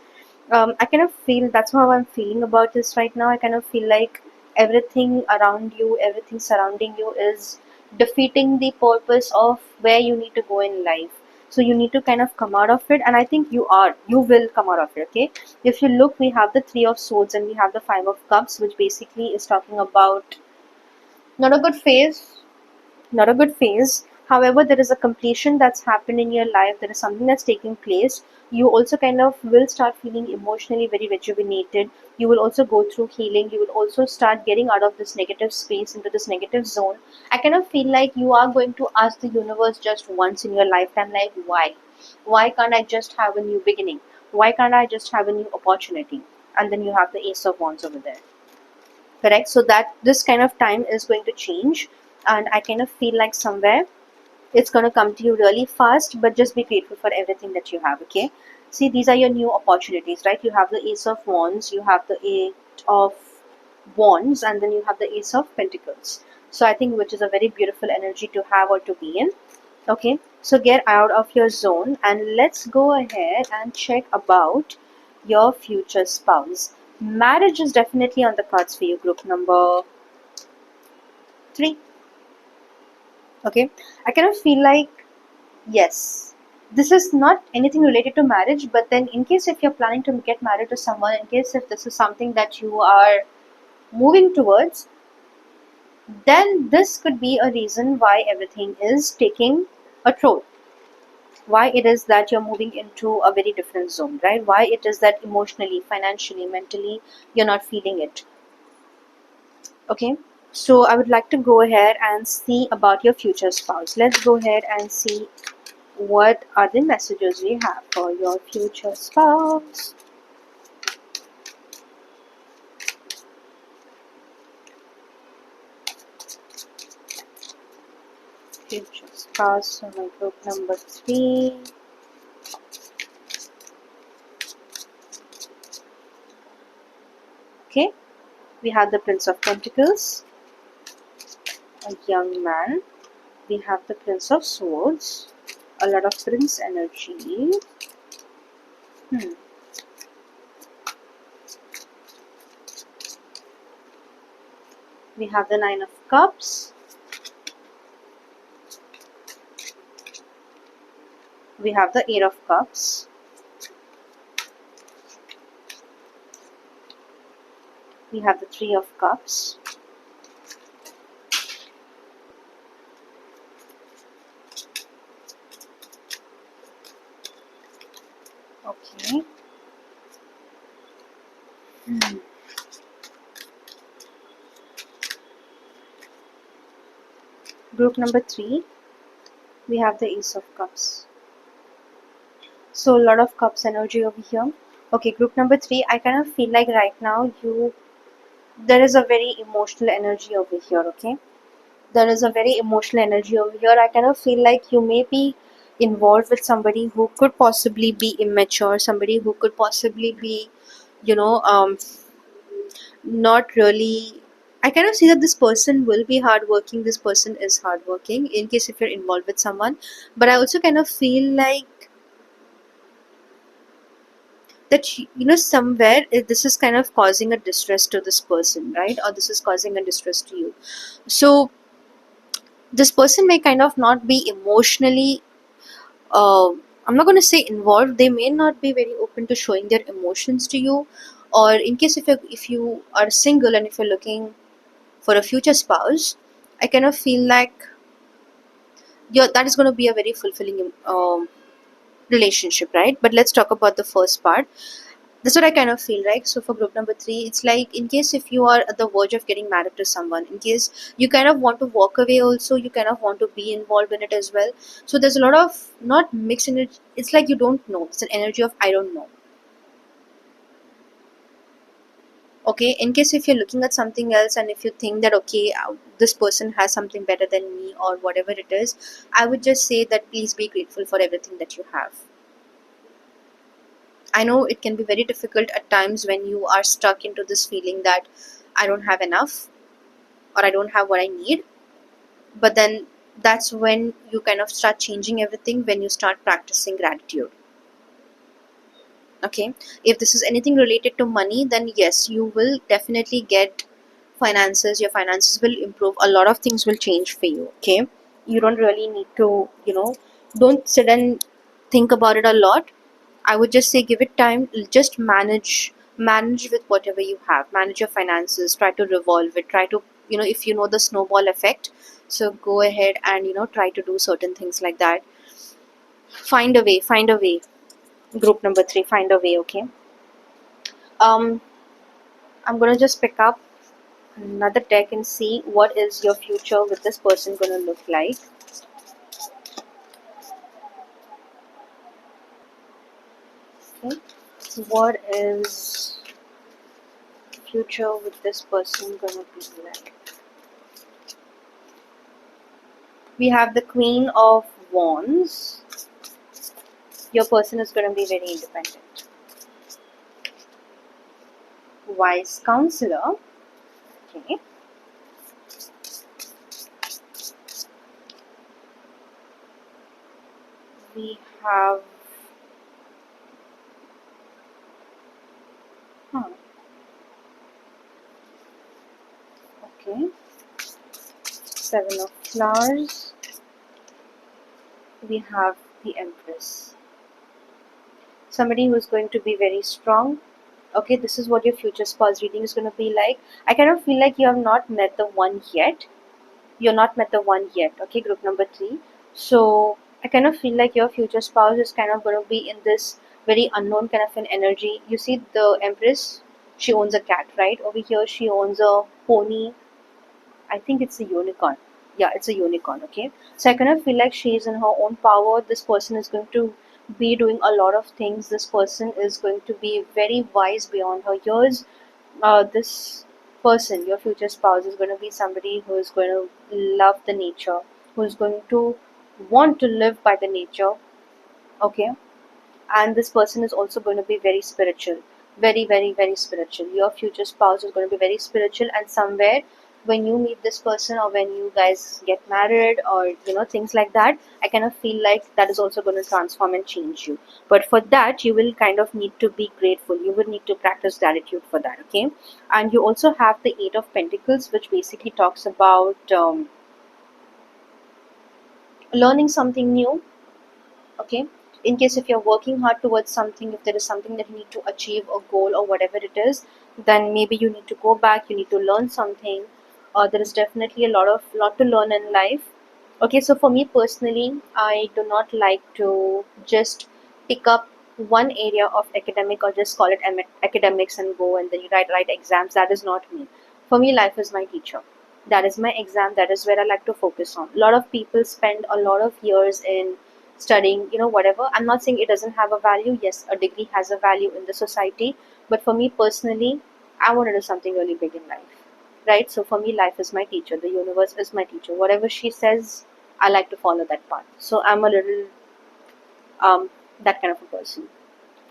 I kind of feel that's how I'm feeling about this right now. I kind of feel like everything around you, everything surrounding you is defeating the purpose of where you need to go in life. So you need to kind of come out of it, and I think you will come out of it. Okay. If you look, we have the 3 of swords and we have the 5 of cups, which basically is talking about not a good phase, not a good phase. However, there is a completion that's happened in your life, there is something that's taking place. You also kind of will start feeling emotionally very rejuvenated. You will also go through healing. You will also start getting out of this negative space into this negative zone. I kind of feel like you are going to ask the universe just once in your lifetime, like, why can't I just have a new beginning? Why can't I just have a new opportunity? And then you have the Ace of Wands over there. Correct? So that this kind of time is going to change, and I kind of feel like somewhere it's going to come to you really fast, but just be grateful for everything that you have. Okay, see, these are your new opportunities, right? You have the Ace of Wands, you have the Eight of Wands, and then you have the Ace of Pentacles. So I think, which is a very beautiful energy to have or to be in. Okay, so get out of your zone and let's go ahead and check about your future spouse. Marriage is definitely on the cards for you, group number 3. Okay, I kind of feel like, yes, this is not anything related to marriage, but then in case if you're planning to get married to someone, in case if this is something that you are moving towards, then this could be a reason why everything is taking a toll. Why it is that you're moving into a very different zone, right? Why it is that emotionally, financially, mentally, you're not feeling it. Okay, so I would like to go ahead and see about your future spouse. Let's go ahead and see what are the messages we have for your future spouse. Future spouse, so my group number 3. Okay, we have the Prince of Pentacles, a young man. We have the Prince of Swords, a lot of Prince energy. Hmm. We have the Nine of Cups. We have the Eight of Cups. We have the Three of Cups. Okay. Hmm. Group number 3, we have the Ace of Cups. So a lot of Cups energy over here. Okay, group number 3, I kind of feel like right now there is a very emotional energy over here. Okay, there is a very emotional energy over here. I kind of feel like you may be involved with somebody who could possibly be immature, somebody who could possibly be, you know, not really. I kind of see that this person will be hardworking. This person is hardworking in case if you're involved with someone. But I also kind of feel like that, somewhere this is kind of causing a distress to this person, right? Or this is causing a distress to you. So this person may kind of not be emotionally, uh, I'm not going to say involved. They may not be very open to showing their emotions to you. Or in case if you are single and if you're looking for a future spouse, I kind of feel like that is going to be a very fulfilling relationship, right? But let's talk about the first part. That's what I kind of feel, right? So for group number 3, it's like in case if you are at the verge of getting married to someone, in case you kind of want to walk away also, you kind of want to be involved in it as well. So there's a lot of not mixed energy. It's like you don't know. It's an energy of I don't know. Okay, in case if you're looking at something else and if you think that, okay, this person has something better than me or whatever it is, I would just say that please be grateful for everything that you have. I know it can be very difficult at times when you are stuck into this feeling that I don't have enough or I don't have what I need. But then that's when you kind of start changing everything, when you start practicing gratitude. Okay, if this is anything related to money, then yes, you will definitely get finances. Your finances will improve. A lot of things will change for you. Okay, you don't really need to, don't sit and think about it a lot. I would just say give it time. Just manage with whatever you have. Manage your finances. Try to revolve it. Try to, if you know the snowball effect. So go ahead and try to do certain things like that. Find a way, find a way. Group number 3, find a way. Okay. um I'm gonna just pick up another deck and see what is your future with this person gonna look like. Okay, what is future with this person gonna be like? We have the Queen of Wands. Your person is gonna be very independent. Wise counselor. Okay. We have huh, okay, Seven of Flowers. We have the Empress. Somebody who's going to be very strong. Okay, this is what your future spouse reading is going to be like. I kind of feel like you have not met the one yet. You're not met the one yet. Okay, group number 3. So I kind of feel like your future spouse is kind of going to be in this very unknown kind of an energy. You see the Empress, she owns a cat, right? Over here she owns a pony. I think it's a unicorn. Yeah, it's a unicorn. Okay, so I kind of feel like she's in her own power. This person is going to be doing a lot of things. This person is going to be very wise beyond her years. This person, your future spouse, is going to be somebody who is going to love the nature, who is going to want to live by the nature. Okay, and this person is also going to be very spiritual, very very very spiritual. Your future spouse is going to be very spiritual, and somewhere when you meet this person or when you guys get married or things like that, I kind of feel like that is also going to transform and change you. But for that you will kind of need to be grateful. You will need to practice gratitude for that. Okay, and you also have the Eight of Pentacles, which basically talks about learning something new. Okay, in case if you're working hard towards something, if there is something that you need to achieve, a goal or whatever it is, then maybe you need to go back, you need to learn something. There is definitely a lot to learn in life. Okay, so for me personally, I do not like to just pick up one area of academic or just call it academics and go and then you write exams. That is not me. For me, life is my teacher. That is my exam. That is where I like to focus on. A lot of people spend a lot of years in studying, whatever. I'm not saying it doesn't have a value. Yes, a degree has a value in the society, but for me personally, I want to do something really big in life, right? So for me, life is my teacher, the universe is my teacher. Whatever she says, I like to follow that path. So I'm a little that kind of a person.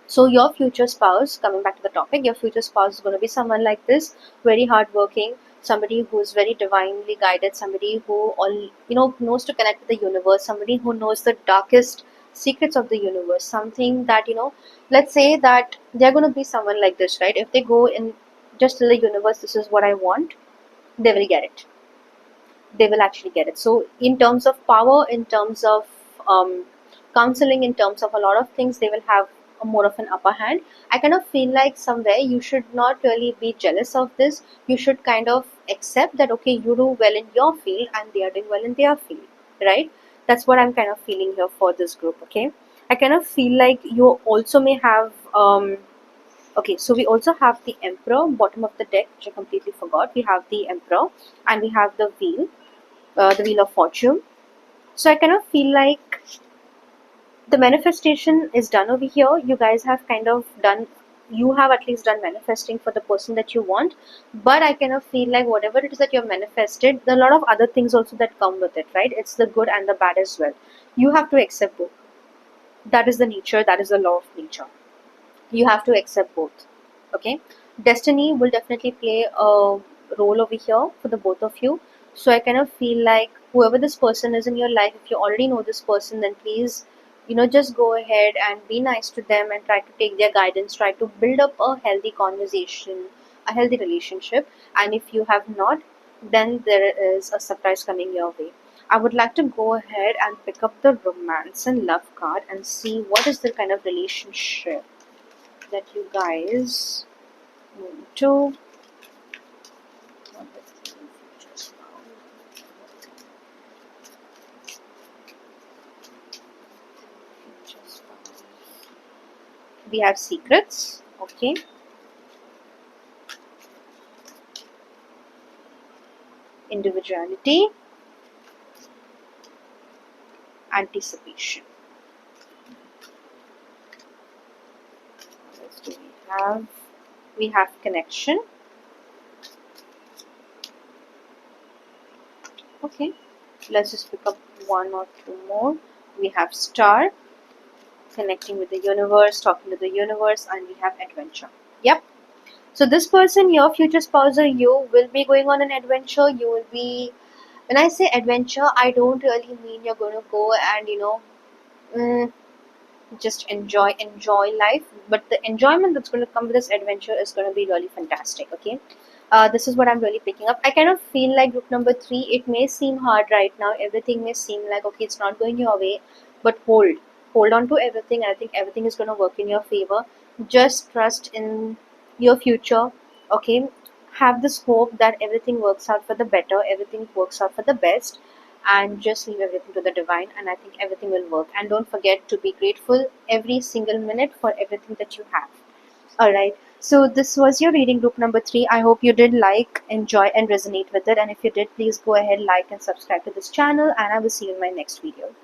So your future spouse, coming back to the topic, your future spouse is going to be someone like this, very hardworking, somebody who is very divinely guided, somebody who all knows to connect with the universe, somebody who knows the darkest secrets of the universe, something that let's say that they're going to be someone like this, right? If they go in just tell the universe, this is what I want, they will get it. They will actually get it. So in terms of power, in terms of counseling, in terms of a lot of things, they will have a more of an upper hand. I kind of feel like somewhere you should not really be jealous of this. You should kind of accept that okay, you do well in your field and they are doing well in their field, right? That's what I'm kind of feeling here for this group. Okay, I kind of feel like you also may have okay, so we also have the Emperor, bottom of the deck, which I completely forgot. We have the Emperor and we have the Wheel of Fortune. So I kind of feel like the manifestation is done over here. You guys have kind of done, you have at least done manifesting for the person that you want. But I kind of feel like whatever it is that you've manifested, there are a lot of other things also that come with it, right? It's the good and the bad as well. You have to accept both. That is the nature, that is the law of nature. You have to accept both. Okay, destiny will definitely play a role over here for the both of you. So I kind of feel like whoever this person is in your life, if you already know this person, then please just go ahead and be nice to them and try to take their guidance, try to build up a healthy conversation, a healthy relationship. And if you have not, then there is a surprise coming your way. I would like to go ahead and pick up the romance and love card and see what is the kind of relationship that you guys want to. We have secrets, okay, individuality, anticipation. What else do we have? We have connection, okay. Let's just pick up one or two more. We have star, connecting with the universe, talking to the universe, and we have adventure. Yep. So this person, your future spouse or you, will be going on an adventure. You will be, when I say adventure, I don't really mean you're going to go and mm, just enjoy life, but the enjoyment that's going to come with this adventure is going to be really fantastic. Okay. This is what I'm really picking up. I kind of feel like group number three, it may seem hard right now, everything may seem like okay, it's not going your way, but hold on to everything. I think everything is going to work in your favor. Just trust in your future, okay. Have this hope that everything works out for the better, everything works out for the best, and just leave everything to the divine, and I think everything will work. And don't forget to be grateful every single minute for everything that you have. All right, so this was your reading group number three. I hope you did like, enjoy, and resonate with it, and if you did, please go ahead, like and subscribe to this channel, and I will see you in my next video.